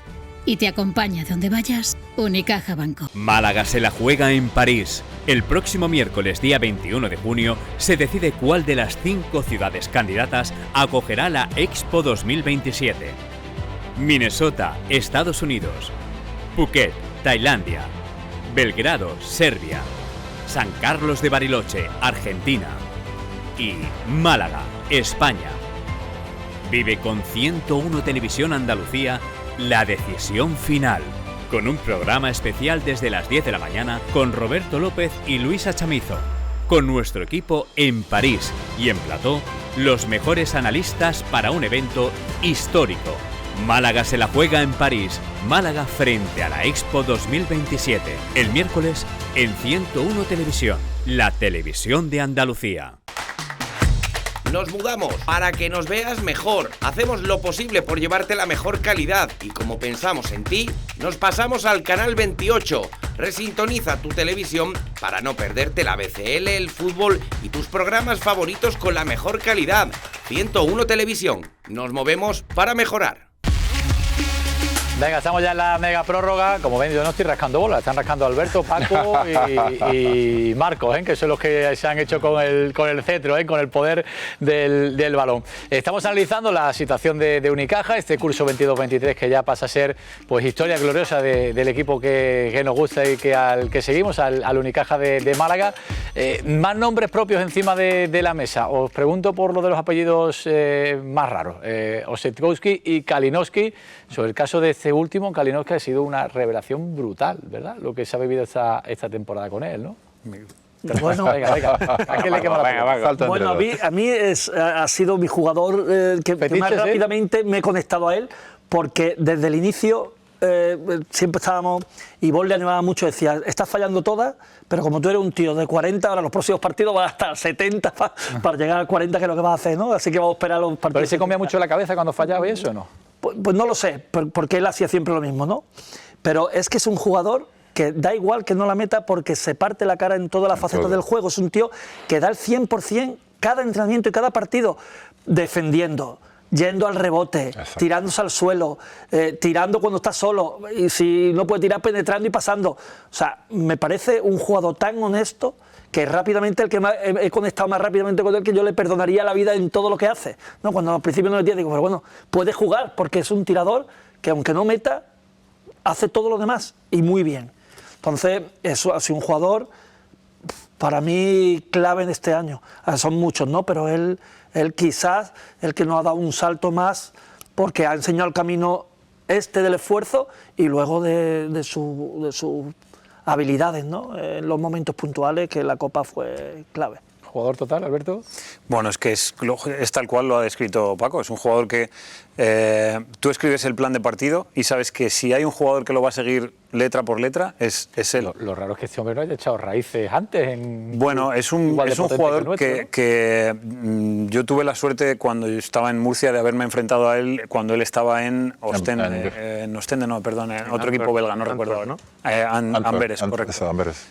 y te acompaña de donde vayas, Unicaja Banco. Málaga se la juega en París. El próximo miércoles, día 21 de junio, se decide cuál de las 5 ciudades candidatas acogerá la Expo 2027. Minnesota, Estados Unidos. Phuket, Tailandia. Belgrado, Serbia. San Carlos de Bariloche, Argentina. Y Málaga, España. Vive con 101 Televisión Andalucía la decisión final, con un programa especial desde las 10 de la mañana con Roberto López y Luisa Chamizo, con nuestro equipo en París y en plató, los mejores analistas para un evento histórico. Málaga se la juega en París, Málaga frente a la Expo 2027, el miércoles en 101 Televisión, la televisión de Andalucía. Nos mudamos para que nos veas mejor. Hacemos lo posible por llevarte la mejor calidad y como pensamos en ti, nos pasamos al canal 28. Resintoniza tu televisión para no perderte la BCL, el fútbol y tus programas favoritos con la mejor calidad. 101 Televisión. Nos movemos para mejorar. Venga, estamos ya en la mega prórroga. Como ven, yo no estoy rascando bolas, están rascando Alberto, Paco y Marcos, que son los que se han hecho con el cetro, con el poder del balón. Estamos analizando la situación de Unicaja, este curso 22-23 que ya pasa a ser pues historia gloriosa del equipo que nos gusta y al que seguimos, al Unicaja de Málaga. Más nombres propios encima de la mesa. Os pregunto por lo de los apellidos más raros, Osetkowski y Kalinowski. Sobre el caso de este último, Kalinowski, ha sido una revelación brutal, ¿verdad? Lo que se ha vivido esta temporada con él, ¿no? Bueno, venga. ¿A quién le quema la pelota? Bueno, a mí ha sido mi jugador que más rápidamente me he conectado a él, porque desde el inicio siempre estábamos, y Ivonne le animaba mucho, decía, estás fallando todas, pero como tú eres un tío de 40, ahora los próximos partidos vas hasta 70 para llegar a 40, que es lo que vas a hacer, ¿no? Así que vamos a esperar los partidos. ¿Pero se comía mucho la cabeza cuando fallaba y eso o no? Pues no lo sé, porque él hacía siempre lo mismo, ¿no? Pero es que es un jugador que da igual que no la meta porque se parte la cara en todas las facetas del juego. Es un tío que da el 100% cada entrenamiento y cada partido, defendiendo, yendo al rebote, tirándose al suelo, tirando cuando está solo, y si no puede tirar, penetrando y pasando. O sea, me parece un jugador tan honesto que rápidamente, el que más, he conectado más rápidamente con él, que yo le perdonaría la vida en todo lo que hace, ¿no? Cuando al principio no le metía, digo, pero bueno, puede jugar, porque es un tirador que aunque no meta, hace todo lo demás, y muy bien. Entonces, eso ha sido un jugador, para mí, clave en este año. Son muchos, ¿no? Pero él quizás, el que nos ha dado un salto más, porque ha enseñado el camino del esfuerzo, y luego de su habilidades, ¿no? En los momentos puntuales, que la Copa fue clave. ¿Jugador total, Alberto? Bueno, es que es tal cual lo ha descrito Paco. Es un jugador que tú escribes el plan de partido y sabes que si hay un jugador que lo va a seguir letra por letra, es él. Lo raro es que este hombre no haya echado raíces antes. Bueno, es un jugador que yo tuve la suerte cuando yo estaba en Murcia de haberme enfrentado a él cuando él estaba en Ostende. En Ostende, no, perdón, en otro equipo belga, no recuerdo, ¿no? Amberes, correcto. Amberes.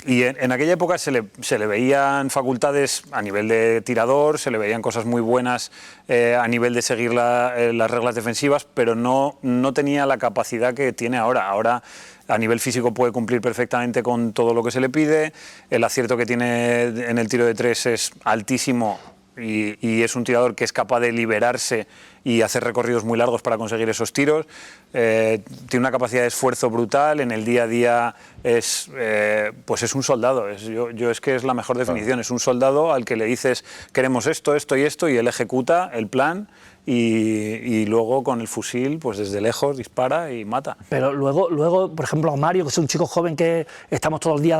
Y en aquella época se le veían facultades a nivel de tirador, se le veían cosas muy buenas a nivel de seguir las reglas defensivas, pero no tenía la capacidad que tiene ahora. Ahora a nivel físico puede cumplir perfectamente con todo lo que se le pide, el acierto que tiene en el tiro de tres es altísimo y es un tirador que es capaz de liberarse y hacer recorridos muy largos para conseguir esos tiros. Tiene una capacidad de esfuerzo brutal, en el día a día pues es un soldado. Yo es que es la mejor definición, es un soldado al que le dices queremos esto, esto y esto, y él ejecuta el plan. Y luego con el fusil, pues desde lejos dispara y mata. Pero luego, por ejemplo, a Mario, que es un chico joven que estamos todo el día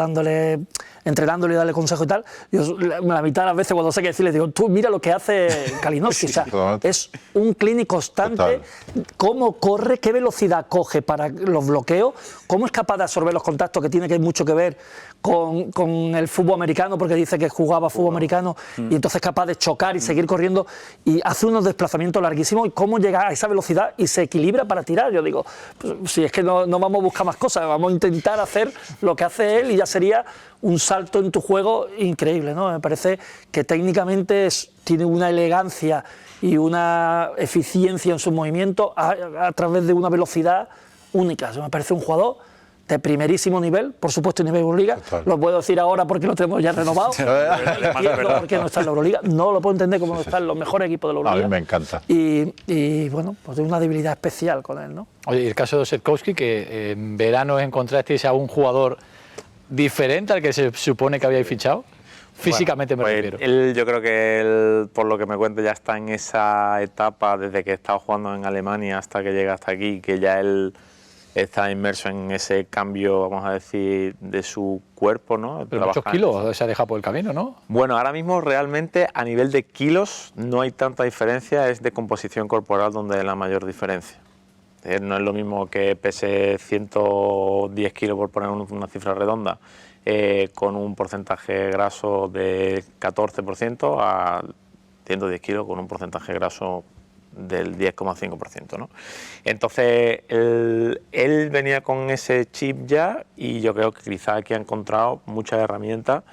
entrenándole y dándole consejos y tal, yo la mitad de las veces cuando sé qué decirle digo, tú mira lo que hace Kalinowski, o sea, es un clinic constante. Total. Cómo corre, qué velocidad coge para los bloqueos, cómo es capaz de absorber los contactos, que tiene que mucho que ver con el fútbol americano, porque dice que jugaba fútbol americano y entonces es capaz de chocar y seguir corriendo y hace unos desplazamientos larguísimos, y cómo llega a esa velocidad y se equilibra para tirar. Yo digo, pues, si es que no vamos a buscar más cosas, vamos a intentar hacer lo que hace él y ya sería un salto en tu juego increíble, ¿no? Me parece que técnicamente tiene una elegancia y una eficiencia en sus movimientos a través de una velocidad única. Me parece un jugador de primerísimo nivel, por supuesto, nivel Euroliga. Total. Lo puedo decir ahora porque lo tenemos ya renovado. Entiendo por qué no está en la Euroliga. No lo puedo entender como no está en los mejores equipos de la Euroliga. A mí me encanta. Y bueno, pues tengo una debilidad especial con él, ¿no? Oye, y el caso de Osetkowski, que en verano encontrasteis a un jugador diferente al que se supone que habíais fichado. Físicamente me refiero. Yo creo que él, por lo que me cuenta, ya está en esa etapa desde que estaba jugando en Alemania hasta que llega hasta aquí, que ya él está inmerso en ese cambio, vamos a decir, de su cuerpo, ¿no? Pero muchos kilos se ha dejado por el camino, ¿no? Bueno, ahora mismo realmente a nivel de kilos no hay tanta diferencia, es de composición corporal donde hay la mayor diferencia. No es lo mismo que pese 110 kilos, por poner una cifra redonda, con un porcentaje graso de 14% a 110 kilos con un porcentaje graso del 10,5%, ¿no? Entonces él venía con ese chip ya y yo creo que quizá aquí ha encontrado muchas herramientas.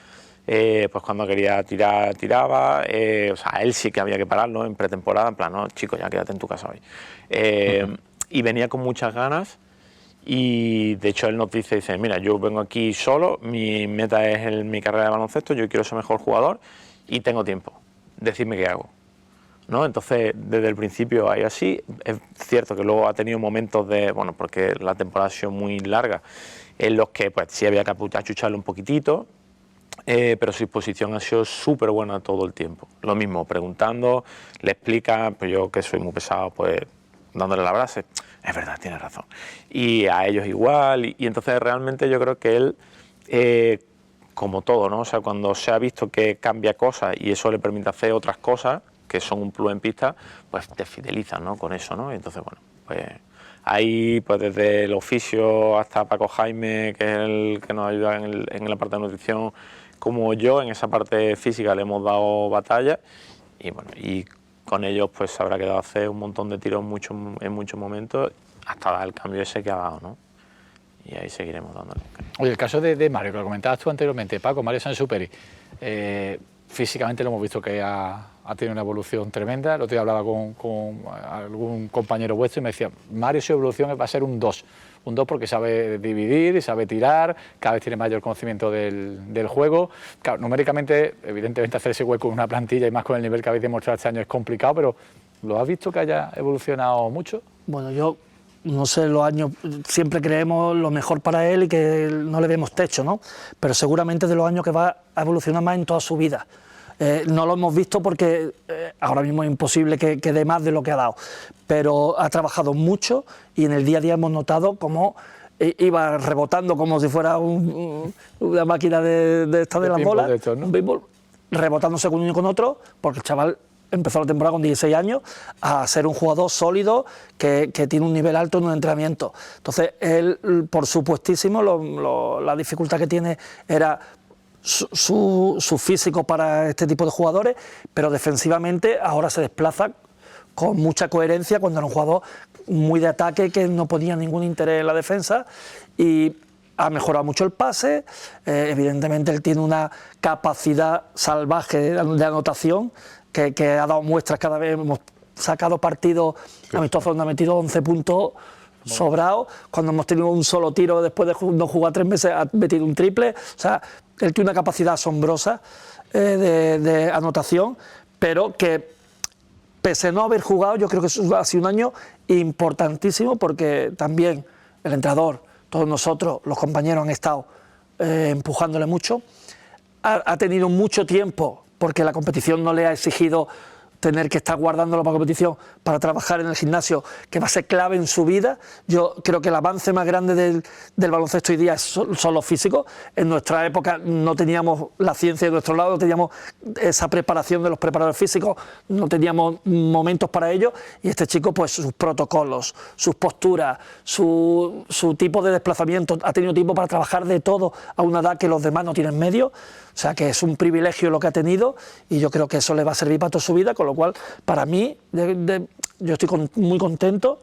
Pues cuando quería tirar, tiraba. O sea, él sí que había que pararlo en pretemporada, en plan, no, chico, ya quédate en tu casa hoy. Y venía con muchas ganas. Y de hecho él nos dice, mira, yo vengo aquí solo, mi meta es mi carrera de baloncesto, yo quiero ser mejor jugador y tengo tiempo, decidme qué hago, ¿no? Entonces desde el principio hay así. Es cierto que luego ha tenido momentos de, bueno, porque la temporada ha sido muy larga, en los que pues sí había que achucharle un poquitito, pero su disposición ha sido súper buena todo el tiempo. Lo mismo, preguntando, le explica, pues yo que soy muy pesado, pues dándole la frase, es verdad, tienes razón. Y a ellos igual, y entonces realmente yo creo que él, como todo, ¿no? O sea, cuando se ha visto que cambia cosas y eso le permite hacer otras cosas que son un plus en pista, pues te fidelizan, ¿no? Con eso, ¿no? Y entonces, bueno, pues ahí, pues desde el oficio hasta Paco Jaime, que es el que nos ayuda en la parte de nutrición, como yo, en esa parte física le hemos dado batalla, y bueno, y con ellos pues se habrá quedado a hacer un montón de tiros en muchos momentos hasta dar el cambio ese que ha dado, ¿no? Y ahí seguiremos dándole. Oye, el caso de Mario, que lo comentabas tú anteriormente, Paco, Mario Sansuperi, físicamente lo hemos visto que ha tenido una evolución tremenda. El otro día hablaba con algún compañero vuestro y me decía, Mario su evolución va a ser un 2. Un 2 porque sabe dividir y sabe tirar, cada vez tiene mayor conocimiento del juego. Claro, numéricamente, evidentemente hacer ese hueco en una plantilla y más con el nivel que habéis demostrado este año es complicado, pero ¿lo has visto que haya evolucionado mucho? Bueno, yo no sé, los años siempre creemos lo mejor para él y que no le vemos techo, ¿no? Pero seguramente de los años que va a evolucionar más en toda su vida. No lo hemos visto porque ahora mismo es imposible que dé más de lo que ha dado, pero ha trabajado mucho y en el día a día hemos notado cómo iba rebotando como si fuera una máquina de estas de las bolas, de estos, ¿no? Un béisbol, rebotándose con uno y con otro, porque el chaval empezó la temporada con 16 años a ser un jugador sólido que tiene un nivel alto en un entrenamiento. Entonces él, por supuestísimo, la dificultad que tiene era su físico para este tipo de jugadores, pero defensivamente ahora se desplaza con mucha coherencia cuando era un jugador muy de ataque que no ponía ningún interés en la defensa, y ha mejorado mucho el pase. Evidentemente él tiene una capacidad salvaje de anotación que ha dado muestras cada vez. Hemos sacado partidos amistosos donde ha metido 11 puntos sobrados, cuando hemos tenido un solo tiro después de no jugar 3 meses ha metido un triple. O sea, él tiene una capacidad asombrosa de anotación, pero que pese a no haber jugado, yo creo que eso ha sido un año importantísimo, porque también el entrenador, todos nosotros, los compañeros han estado empujándole mucho, ha tenido mucho tiempo, porque la competición no le ha exigido tener que estar guardándolo para competición, para trabajar en el gimnasio, que va a ser clave en su vida. Yo creo que el avance más grande del baloncesto hoy día son los físicos. En nuestra época no teníamos la ciencia de nuestro lado, no teníamos esa preparación de los preparadores físicos, no teníamos momentos para ello, y este chico, pues sus protocolos, sus posturas, su tipo de desplazamiento, ha tenido tiempo para trabajar de todo a una edad que los demás no tienen medio. O sea que es un privilegio lo que ha tenido, y yo creo que eso le va a servir para toda su vida, con lo cual, para mí, yo estoy muy contento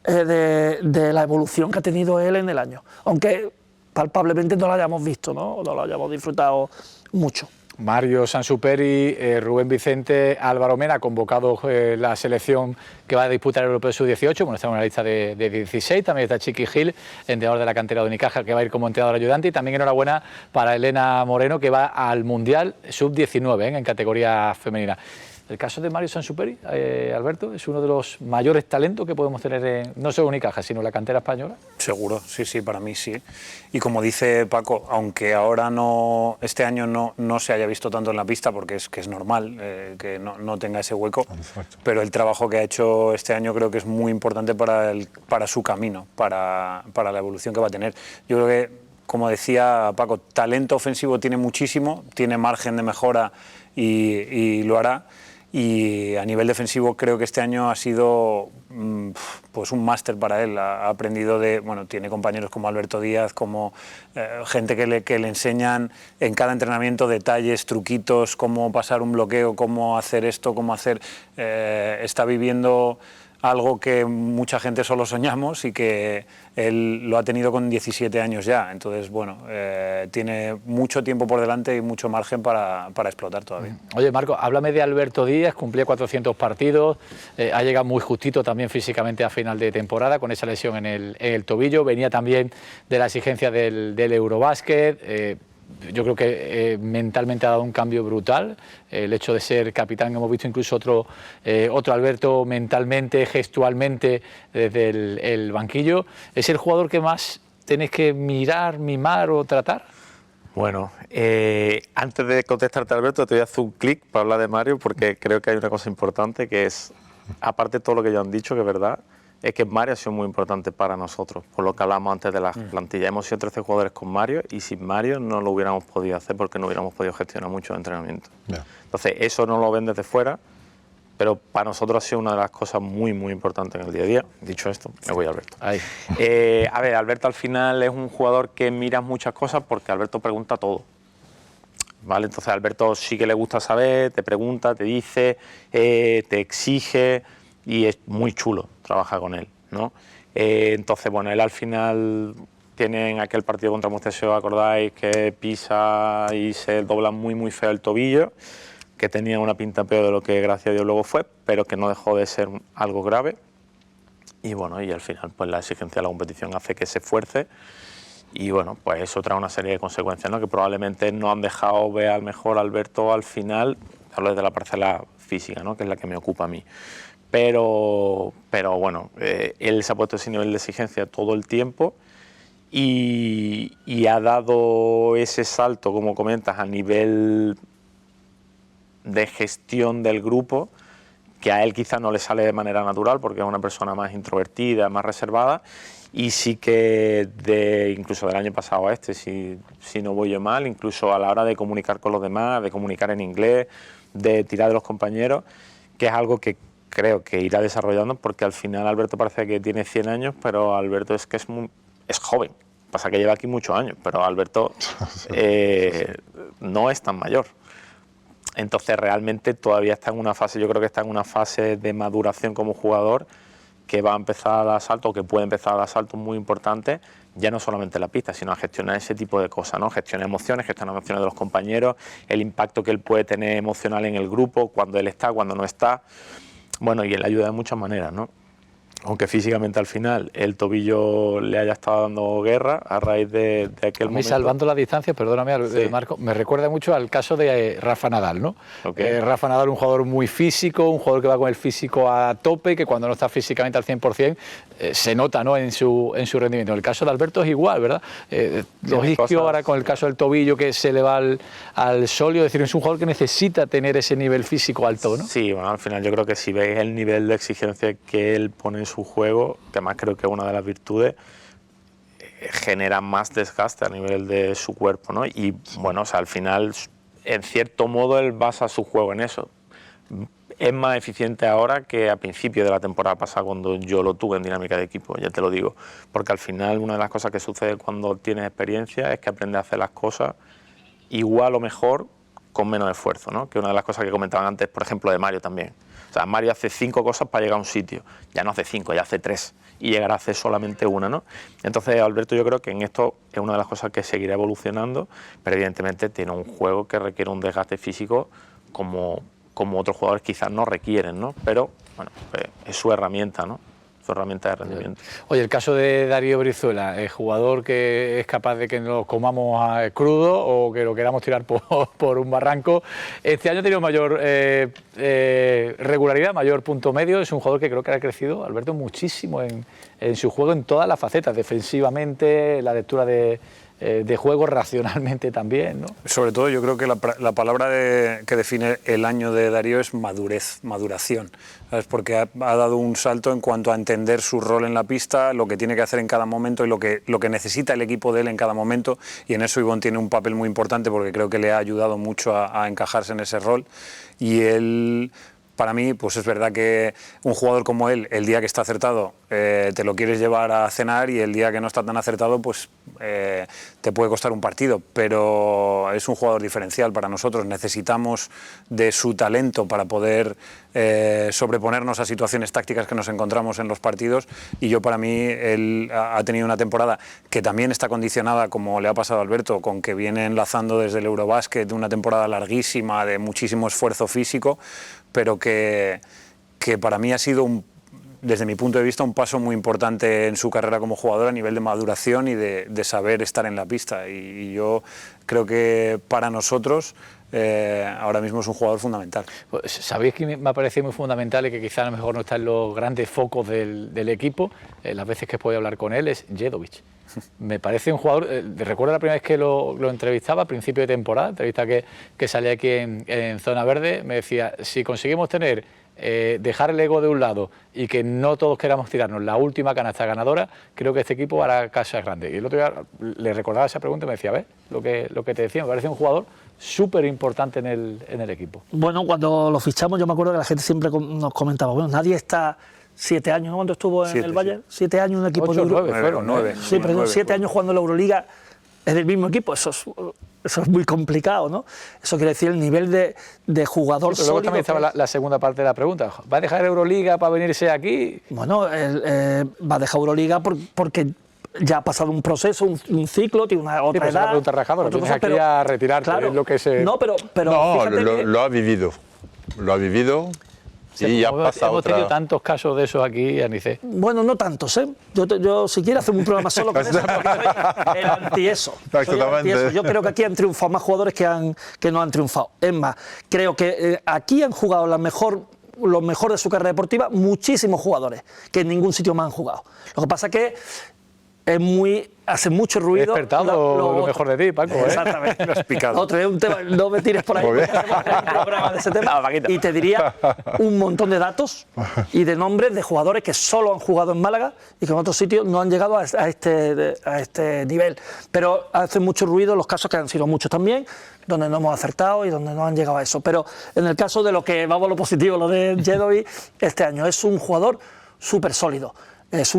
de la evolución que ha tenido él en el año, aunque palpablemente no lo hayamos visto, no lo hayamos disfrutado mucho. Mario Sansuperi, Rubén Vicente, Álvaro Mena, convocado la selección que va a disputar el Europeo Sub-18. Bueno, estamos en la lista de 16, también está Chiqui Gil, entrenador de la cantera de Unicaja, que va a ir como entrenador ayudante, y también enhorabuena para Elena Moreno, que va al Mundial Sub-19 en categoría femenina. El caso de Mario Sansuperi, Alberto, es uno de los mayores talentos que podemos tener no solo en Unicaja, sino en la cantera española. Seguro, sí, para mí sí. Y como dice Paco, aunque ahora este año no se haya visto tanto en la pista, porque es normal que no tenga ese hueco, pero el trabajo que ha hecho este año creo que es muy importante para su camino, para la evolución que va a tener. Yo creo que, como decía Paco, talento ofensivo tiene muchísimo, tiene margen de mejora y lo hará. Y a nivel defensivo creo que este año ha sido pues un máster para él. Ha aprendido tiene compañeros como Alberto Díaz, como gente que le enseñan en cada entrenamiento detalles, truquitos, cómo pasar un bloqueo, cómo hacer esto, cómo hacer... está viviendo algo que mucha gente solo soñamos, y que él lo ha tenido con 17 años ya. Entonces, tiene mucho tiempo por delante y mucho margen para explotar todavía. Oye, Marco, háblame de Alberto Díaz, cumplía 400 partidos, ha llegado muy justito también físicamente a final de temporada con esa lesión en el tobillo, venía también de la exigencia del Eurobásquet. Yo creo que mentalmente ha dado un cambio brutal, el hecho de ser capitán. Hemos visto incluso otro Alberto mentalmente, gestualmente, desde el banquillo. ¿Es el jugador que más tenéis que mirar, mimar o tratar? Bueno, antes de contestarte, Alberto, te voy a hacer un clic para hablar de Mario, porque creo que hay una cosa importante, que es, aparte de todo lo que ya han dicho, que es verdad, es que Mario ha sido muy importante para nosotros, por lo que hablamos antes de las plantillas. Hemos sido 13 jugadores con Mario, y sin Mario no lo hubiéramos podido hacer, porque no hubiéramos podido gestionar mucho entrenamiento. Entonces, eso no lo ven desde fuera, pero para nosotros ha sido una de las cosas muy, muy importantes en el día a día. Dicho esto, me voy a Alberto. A ver, Alberto al final es un jugador que mira muchas cosas, porque Alberto pregunta todo. ¿Vale? Entonces, a Alberto sí que le gusta saber, te pregunta, te dice, te exige, y es muy chulo trabajar con él, ¿no? Entonces, él al final tiene en aquel partido contra Murcia, si os acordáis, que pisa y se dobla muy, muy feo el tobillo, que tenía una pinta peor de lo que gracias a Dios luego fue, pero que no dejó de ser algo grave. Y y al final pues la exigencia de la competición hace que se esfuerce, y pues eso trae una serie de consecuencias, ¿no? Que probablemente no han dejado ver al mejor Alberto al final. Hablo desde la parcela física, ¿no? Que es la que me ocupa a mí. Pero él se ha puesto ese nivel de exigencia todo el tiempo, y ha dado ese salto, como comentas, a nivel de gestión del grupo, que a él quizá no le sale de manera natural, porque es una persona más introvertida, más reservada, y sí que incluso del año pasado a este, si no voy yo mal, incluso a la hora de comunicar con los demás, de comunicar en inglés, de tirar de los compañeros, que es algo que creo que irá desarrollando, porque al final Alberto parece que tiene 100 años, pero Alberto es joven. Pasa que lleva aquí muchos años, pero Alberto no es tan mayor. Entonces realmente todavía está en una fase, yo creo que está en una fase de maduración como jugador, que va a empezar a dar saltos, que puede empezar a dar saltos muy importantes, ya no solamente en la pista, sino a gestionar ese tipo de cosas, ¿no? Gestionar emociones de los compañeros, el impacto que él puede tener emocional en el grupo, cuando él está, cuando no está. Y él ayuda de muchas maneras, ¿no? aunque físicamente al final el tobillo le haya estado dando guerra a raíz de aquel momento. Salvando las distancias, perdóname, Sí. Marco, me recuerda mucho al caso de Rafa Nadal, ¿no? Okay. Rafa Nadal, un jugador muy físico, un jugador que va con el físico a tope, que cuando no está físicamente al 100% se nota, ¿no?, en su rendimiento. En el caso de Alberto es igual, ¿verdad? Los isquios, ahora con el caso del tobillo que se le va al solio, es decir, es un jugador que necesita tener ese nivel físico alto, ¿no? Sí, bueno, al final yo creo que si veis el nivel de exigencia que él pone en su juego, que además creo que es una de las virtudes, genera más desgaste a nivel de su cuerpo, ¿no? Y bueno, o sea, al final, en cierto modo, él basa su juego en eso. Es más eficiente ahora que a principio de la temporada pasada, cuando yo lo tuve en dinámica de equipo, ya te lo digo, porque al final una de las cosas que sucede cuando tienes experiencia es que aprendes a hacer las cosas igual o mejor con menos esfuerzo, ¿no? Que una de las cosas que comentaban antes, por ejemplo, de Mario también. O sea, Mario hace 5 cosas para llegar a un sitio, ya no hace 5, ya hace 3, y llegará a hacer solamente una, ¿no? Entonces, Alberto, yo creo que en esto es una de las cosas que seguirá evolucionando, pero evidentemente tiene un juego que requiere un desgaste físico como otros jugadores quizás no requieren, ¿no? Pero, bueno, pues es su herramienta, ¿no? Su herramienta de rendimiento. Oye, el caso de Darío Brizuela, el jugador que es capaz de que nos comamos crudo o que lo queramos tirar por un barranco. Este año ha tenido mayor regularidad, mayor punto medio. Es un jugador que creo que ha crecido, Alberto, muchísimo en su juego en todas las facetas, defensivamente, la lectura de juego, racionalmente también, ¿no? Sobre todo yo creo que la palabra que define el año de Darío es madurez, maduración, ¿sabes? Porque ha dado un salto en cuanto a entender su rol en la pista, lo que tiene que hacer en cada momento y lo que necesita el equipo de él en cada momento, y en eso Ivonne tiene un papel muy importante porque creo que le ha ayudado mucho a encajarse en ese rol, y él... Para mí, pues es verdad que un jugador como él, el día que está acertado, te lo quieres llevar a cenar, y el día que no está tan acertado, pues te puede costar un partido. Pero es un jugador diferencial para nosotros. Necesitamos de su talento para poder sobreponernos a situaciones tácticas que nos encontramos en los partidos. Y yo, para mí, él ha tenido una temporada que también está condicionada, como le ha pasado a Alberto, con que viene enlazando desde el Eurobásquet, una temporada larguísima, de muchísimo esfuerzo físico, pero que para mí ha sido, desde mi punto de vista, un paso muy importante en su carrera como jugador a nivel de maduración y de saber estar en la pista. Y yo creo que para nosotros ahora mismo es un jugador fundamental. Pues, ¿sabéis que me ha parecido muy fundamental y que quizá a lo mejor no está en los grandes focos del equipo? Las veces que he podido hablar con él es Jedovic. Me parece un jugador, recuerdo la primera vez que lo entrevistaba a principio de temporada, entrevista que salía aquí en Zona Verde, me decía, si conseguimos dejar el ego de un lado y que no todos queramos tirarnos la última canasta ganadora, creo que este equipo hará casas grandes. Y el otro día le recordaba esa pregunta y me decía, ¿ves? Lo que te decía, me parece un jugador súper importante en el equipo. Bueno, cuando lo fichamos, yo me acuerdo que la gente siempre nos comentaba, bueno, nadie está 7 años, ¿no? Cuando estuvo en el Bayern, 7 años en un equipo 8, de Europa. 9 fueron, 9. Sí, pero 7 años jugando en la Euroliga es del mismo equipo, eso es muy complicado, ¿no? Eso quiere decir el nivel de jugador sólido. Luego también estaba la segunda parte de la pregunta, ¿va a dejar Euroliga para venirse aquí? Bueno, va a dejar Euroliga porque ya ha pasado un proceso, un ciclo, tiene otra edad. Es una pregunta rajadora, vienes aquí a retirarte, claro, es lo que se... No, pero no, fíjate que... lo ha vivido. Lo ha vivido. Y ya pasa hemos otra... tenido tantos casos de esos aquí, Anicet. Bueno, no tantos, ¿eh? Yo si quieres, hacemos un programa solo con eso, porque soy el anti-eso. Yo creo que aquí han triunfado más jugadores que no han triunfado. Es más, creo que aquí han jugado lo mejor de su carrera deportiva muchísimos jugadores, que en ningún sitio más han jugado. Lo que pasa es que hace mucho ruido. He despertado lo mejor de ti, Paco. Exactamente. Lo has picado. Otro es un tema, no me tires por ahí, porque hacemos un programa de ese tema. Y te diría un montón de datos y de nombres de jugadores que solo han jugado en Málaga y que en otros sitios no han llegado a este nivel. Pero hace mucho ruido los casos que han sido muchos también, donde no hemos acertado y donde no han llegado a eso. Pero en el caso de lo que vamos a lo positivo, lo de Jedovic, este año es un jugador súper sólido. Es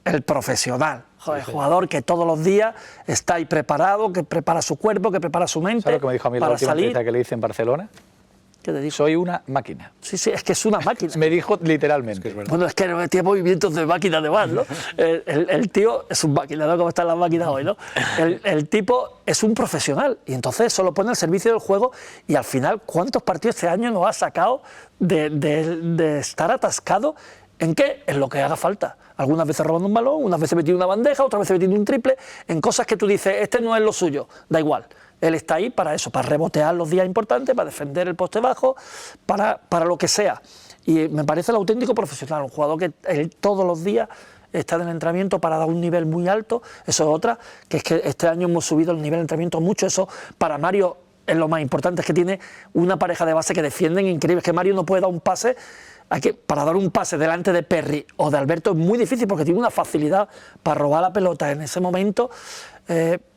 el profesional. Joder, jugador que todos los días está ahí preparado, que prepara su cuerpo, que prepara su mente. ¿Sabes lo que me dijo a mí la última entrevista que le hice en Barcelona? ¿Qué te dijo? Soy una máquina. Sí, es que es una máquina. Me dijo literalmente. Bueno, es que tiene movimientos de máquina además, ¿no? El tío es un máquina, ¿no? Como están las máquinas hoy, ¿no? El tipo es un profesional y entonces eso lo pone al servicio del juego y al final, ¿cuántos partidos este año nos ha sacado de estar atascado ¿En qué? En lo que haga falta. Algunas veces robando un balón, unas veces metiendo una bandeja, otras veces metiendo un triple, en cosas que tú dices, este no es lo suyo, da igual. Él está ahí para eso, para rebotear los días importantes, para defender el poste bajo, para lo que sea. Y me parece el auténtico profesional, un jugador que él todos los días está en el entrenamiento para dar un nivel muy alto. Eso es otra, que es que este año hemos subido el nivel de entrenamiento mucho. Eso para Mario es lo más importante, es que tiene una pareja de base que defienden increíble. Es que Mario no puede dar un pase, para dar un pase delante de Perry o de Alberto es muy difícil porque tiene una facilidad para robar la pelota en ese momento.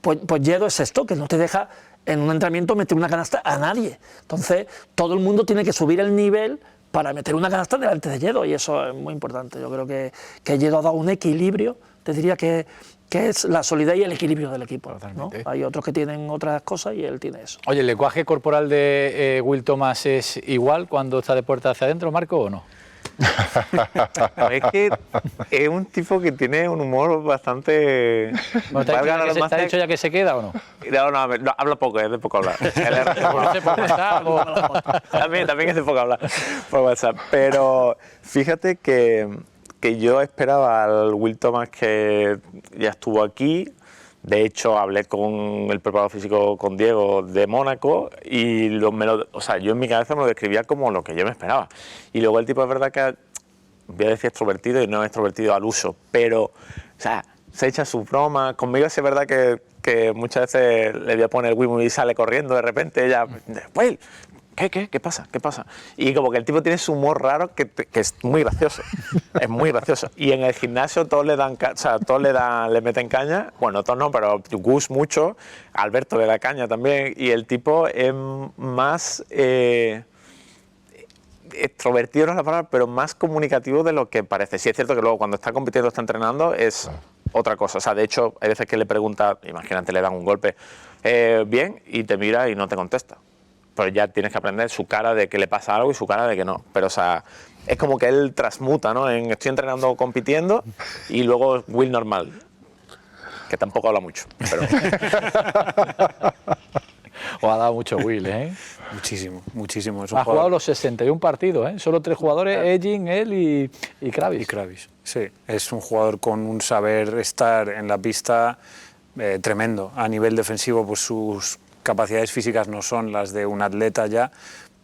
Pues Yedo es esto, que no te deja en un entrenamiento meter una canasta a nadie. Entonces todo el mundo tiene que subir el nivel para meter una canasta delante de Yedo, y eso es muy importante. Yo creo que Yedo ha dado un equilibrio, te diría que es la solidez y el equilibrio del equipo, ¿no? Hay otros que tienen otras cosas y él tiene eso. Oye, ¿el lenguaje corporal de Will Thomas es igual cuando está de puerta hacia adentro, Marco, o no? Es que es un tipo que tiene un humor bastante... Bueno, ¿te ha dicho ya que se queda o no? No, habla poco, es de poco hablar. También es de poco hablar por WhatsApp. Pero fíjate que yo esperaba al Will Thomas que ya estuvo aquí. De hecho, hablé con el preparador físico, con Diego, de Mónaco, y yo en mi cabeza me lo describía como lo que yo me esperaba. Y luego el tipo es verdad que, voy a decir extrovertido y no extrovertido al uso, pero, o sea, se echa su broma. Conmigo es verdad que muchas veces le voy a poner Will y sale corriendo de repente, ella, Will, ¿Qué pasa? Y como que el tipo tiene su humor raro que es muy gracioso. Es muy gracioso. Y en el gimnasio todos le meten caña. Bueno, todos no, pero Gus mucho. Alberto le da caña también. Y el tipo es más extrovertido, no es la palabra, pero más comunicativo de lo que parece. Sí es cierto que luego cuando está compitiendo, está entrenando, es otra cosa. O sea, de hecho, hay veces que le pregunta, imagínate, le dan un golpe, bien, y te mira y no te contesta. Pero ya tienes que aprender su cara de que le pasa algo y su cara de que no. Pero, o sea, es como que él transmuta, ¿no? Estoy entrenando, compitiendo, y luego Will normal, que tampoco habla mucho. Pero... O ha dado mucho Will, ¿eh? Muchísimo. Ha jugado los 61 partidos, ¿eh? Solo 3 jugadores, Edgin, él y Kravis. Sí, es un jugador con un saber estar en la pista tremendo. A nivel defensivo, pues sus capacidades físicas no son las de un atleta ya,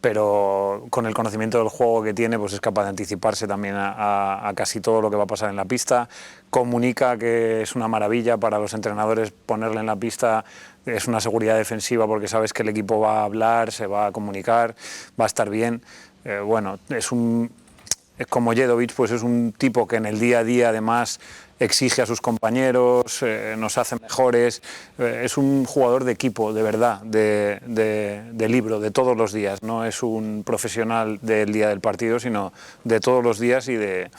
pero con el conocimiento del juego que tiene, pues es capaz de anticiparse también a casi todo lo que va a pasar en la pista. Comunica, que es una maravilla para los entrenadores ponerle en la pista, es una seguridad defensiva porque sabes que el equipo va a hablar, se va a comunicar, va a estar bien. Bueno, es como Jedovic, pues es un tipo que en el día a día además exige a sus compañeros, nos hace mejores. Es un jugador de equipo, de verdad, de libro, de todos los días. No es un profesional del día del partido, sino de todos los días y de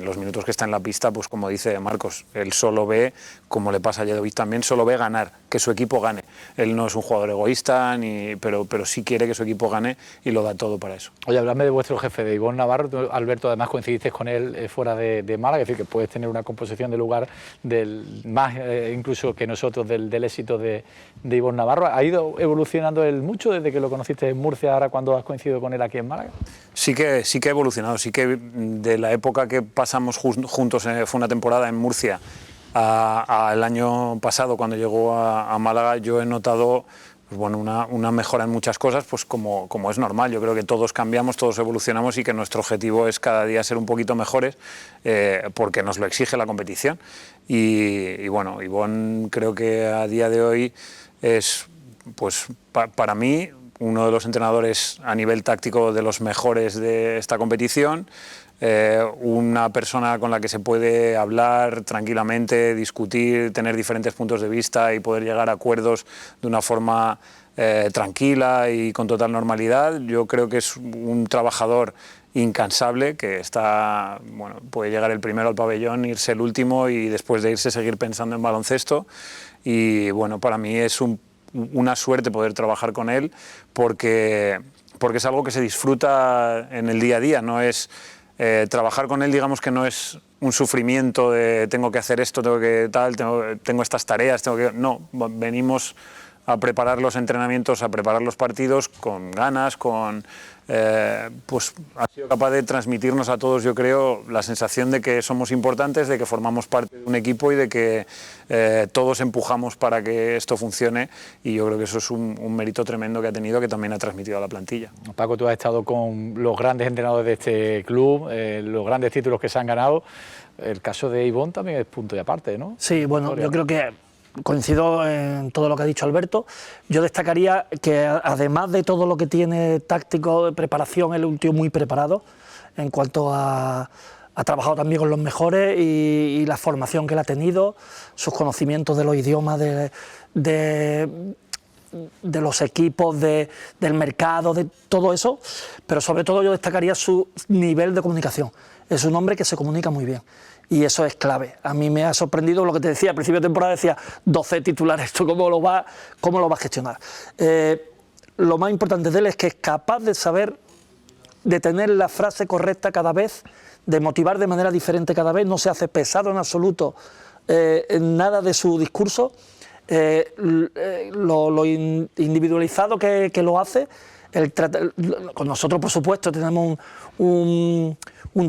los minutos que está en la pista, pues como dice Marcos, él solo ve, como le pasa a Jedovic también, solo ve ganar, que su equipo gane. Él no es un jugador egoísta, pero sí quiere que su equipo gane y lo da todo para eso. Oye, habladme de vuestro jefe, de Ivonne Navarro. Tú, Alberto, además coincidiste con él fuera de Málaga, es decir, que puedes tener una composición de lugar más incluso que nosotros del éxito de Ivonne Navarro. ¿Ha ido evolucionando él mucho desde que lo conociste en Murcia, ahora cuando has coincidido con él aquí en Málaga? Sí que ha evolucionado, sí que de la época que pasamos juntos, fue una temporada en Murcia, al año pasado cuando llegó a Málaga, yo he notado pues bueno, una mejora en muchas cosas, pues como es normal. Yo creo que todos cambiamos, todos evolucionamos y que nuestro objetivo es cada día ser un poquito mejores, porque nos lo exige la competición. Y bueno, Ivonne creo que a día de hoy es, pues para mí, uno de los entrenadores a nivel táctico de los mejores de esta competición, una persona con la que se puede hablar tranquilamente, discutir, tener diferentes puntos de vista y poder llegar a acuerdos de una forma tranquila y con total normalidad. Yo creo que es un trabajador incansable, que puede llegar el primero al pabellón, irse el último y después de irse seguir pensando en baloncesto. Y bueno, para mí es una suerte poder trabajar con él porque es algo que se disfruta en el día a día. No es trabajar con él, digamos que no es un sufrimiento de tengo que hacer esto, tengo estas tareas, no, venimos a preparar los entrenamientos, a preparar los partidos con ganas, pues ha sido capaz de transmitirnos a todos, yo creo, la sensación de que somos importantes, de que formamos parte de un equipo y de que todos empujamos para que esto funcione, y yo creo que eso es un mérito tremendo que ha tenido, que también ha transmitido a la plantilla. Paco, tú has estado con los grandes entrenadores de este club, los grandes títulos que se han ganado. El caso de Ivonne también es punto y aparte, ¿no? Sí, bueno, yo creo que coincido en todo lo que ha dicho Alberto. Yo destacaría que además de todo lo que tiene táctico de preparación, él es un tío muy preparado en cuanto ha trabajado también con los mejores y la formación que él ha tenido, sus conocimientos de los idiomas, de los equipos, del mercado, de todo eso, pero sobre todo yo destacaría su nivel de comunicación. Es un hombre que se comunica muy bien y eso es clave. A mí me ha sorprendido lo que te decía, al principio de temporada decía 12 titulares, ¿tú cómo lo va a gestionar? Lo más importante de él es que es capaz de saber, de tener la frase correcta cada vez, de motivar de manera diferente cada vez, no se hace pesado en absoluto en nada de su discurso, lo individualizado que lo hace. Con nosotros, por supuesto, tenemos un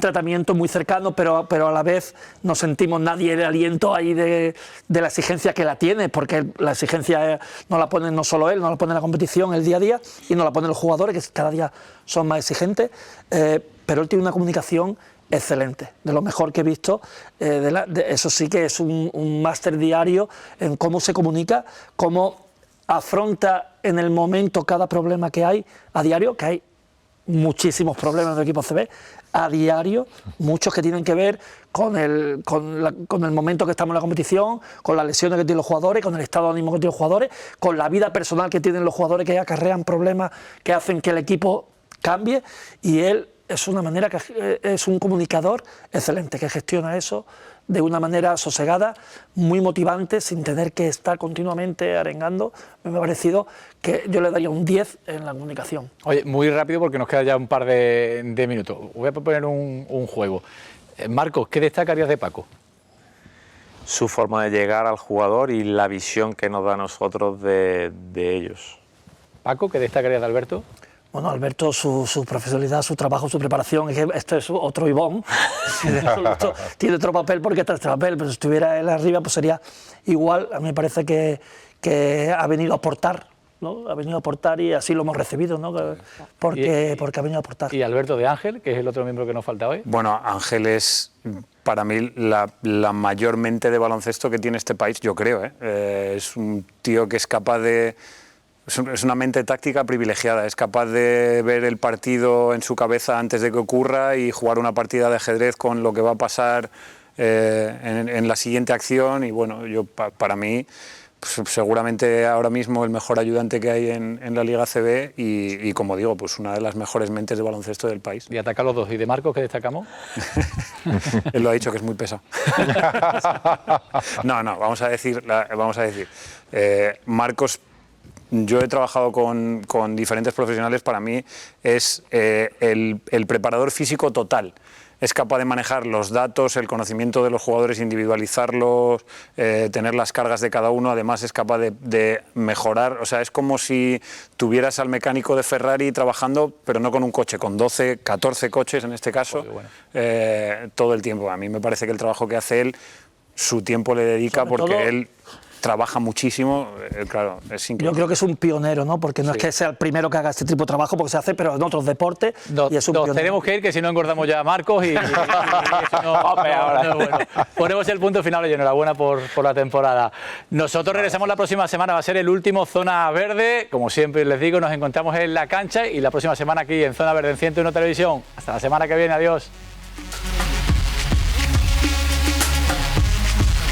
tratamiento muy cercano, pero a la vez no sentimos nadie el aliento ahí de la exigencia que la tiene, porque la exigencia no la pone no solo él, no la pone la competición el día a día, y no la ponen los jugadores, que cada día son más exigentes, pero él tiene una comunicación excelente, de lo mejor que he visto. Eso sí que es un máster diario en cómo se comunica, cómo afronta en el momento cada problema que hay a diario, que hay muchísimos problemas del equipo CB a diario, muchos que tienen que ver con el momento que estamos en la competición, con las lesiones que tienen los jugadores, con el estado de ánimo que tienen los jugadores, con la vida personal que tienen los jugadores, que acarrean problemas que hacen que el equipo cambie, y él es es un comunicador excelente que gestiona eso de una manera sosegada, muy motivante, sin tener que estar continuamente arengando. Me ha parecido que yo le daría un 10 en la comunicación. Oye, muy rápido porque nos queda ya un par de minutos. Voy a proponer un juego. Marcos, ¿qué destacarías de Paco? Su forma de llegar al jugador y la visión que nos da a nosotros de ellos. Paco, ¿qué destacarías de Alberto? Bueno, Alberto, su profesionalidad, su trabajo, su preparación, es que esto es otro Ivonne, tiene otro papel porque está este papel, pero si estuviera él arriba pues sería igual. A mí me parece que ha venido a aportar, ¿no? Ha venido a aportar y así lo hemos recibido, ¿no? Porque ha venido a aportar. ¿Y Alberto de Ángel, que es el otro miembro que nos falta hoy? Bueno, Ángel es para mí la mayor mente de baloncesto que tiene este país, yo creo, es un tío que es capaz de... Es una mente táctica privilegiada, es capaz de ver el partido en su cabeza antes de que ocurra y jugar una partida de ajedrez con lo que va a pasar en la siguiente acción. Y bueno, para mí, pues, seguramente ahora mismo el mejor ayudante que hay en la Liga CB y como digo, pues una de las mejores mentes de baloncesto del país. Y ataca a los dos. ¿Y de Marcos qué destacamos? Él lo ha dicho, que es muy pesado. No, vamos a decir, Marcos... Yo he trabajado con diferentes profesionales, para mí es el preparador físico total. Es capaz de manejar los datos, el conocimiento de los jugadores, individualizarlos, tener las cargas de cada uno, además es capaz de mejorar, o sea, es como si tuvieras al mecánico de Ferrari trabajando, pero no con un coche, con 12, 14 coches en este caso, todo el tiempo. A mí me parece que el trabajo que hace él, su tiempo le dedica porque él... trabaja muchísimo, claro, es increíble. Yo creo que es un pionero, ¿no? Porque no es que sea el primero que haga este tipo de trabajo, porque se hace, pero en otros deportes, y es un pionero. Tenemos que ir, que si no engordamos ya a Marcos y bueno, ponemos el punto final y enhorabuena por la temporada. Nosotros regresamos la próxima semana, va a ser el último Zona Verde, como siempre les digo, nos encontramos en la cancha y la próxima semana aquí en Zona Verde en 101 Televisión. Hasta la semana que viene, adiós.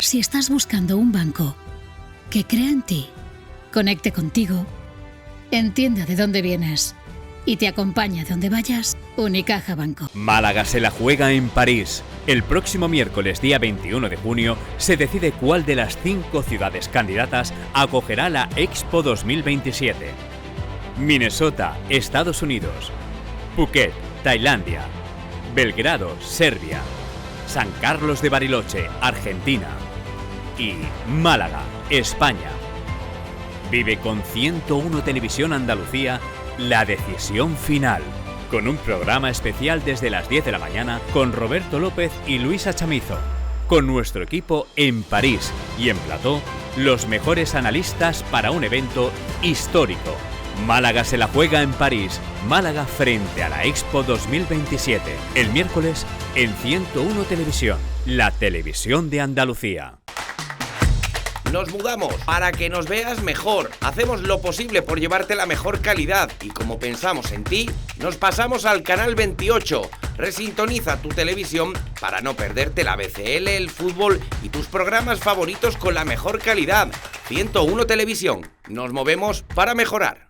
Si estás buscando un banco que crea en ti, conecte contigo, entienda de dónde vienes y te acompaña de donde vayas, Unicaja Banco. Málaga se la juega en París. El próximo miércoles, día 21 de junio, se decide cuál de las 5 ciudades candidatas acogerá la Expo 2027. Minnesota, Estados Unidos. Phuket, Tailandia. Belgrado, Serbia. San Carlos de Bariloche, Argentina. Y Málaga, España. Vive con 101 Televisión Andalucía la decisión final, con un programa especial desde las 10 de la mañana con Roberto López y Luisa Chamizo, con nuestro equipo en París y en plató, los mejores analistas para un evento histórico. Málaga se la juega en París, Málaga frente a la Expo 2027, el miércoles en 101 Televisión, la televisión de Andalucía. Nos mudamos para que nos veas mejor. Hacemos lo posible por llevarte la mejor calidad y como pensamos en ti, nos pasamos al canal 28. Resintoniza tu televisión para no perderte la BCL, el fútbol y tus programas favoritos con la mejor calidad. 101 Televisión. Nos movemos para mejorar.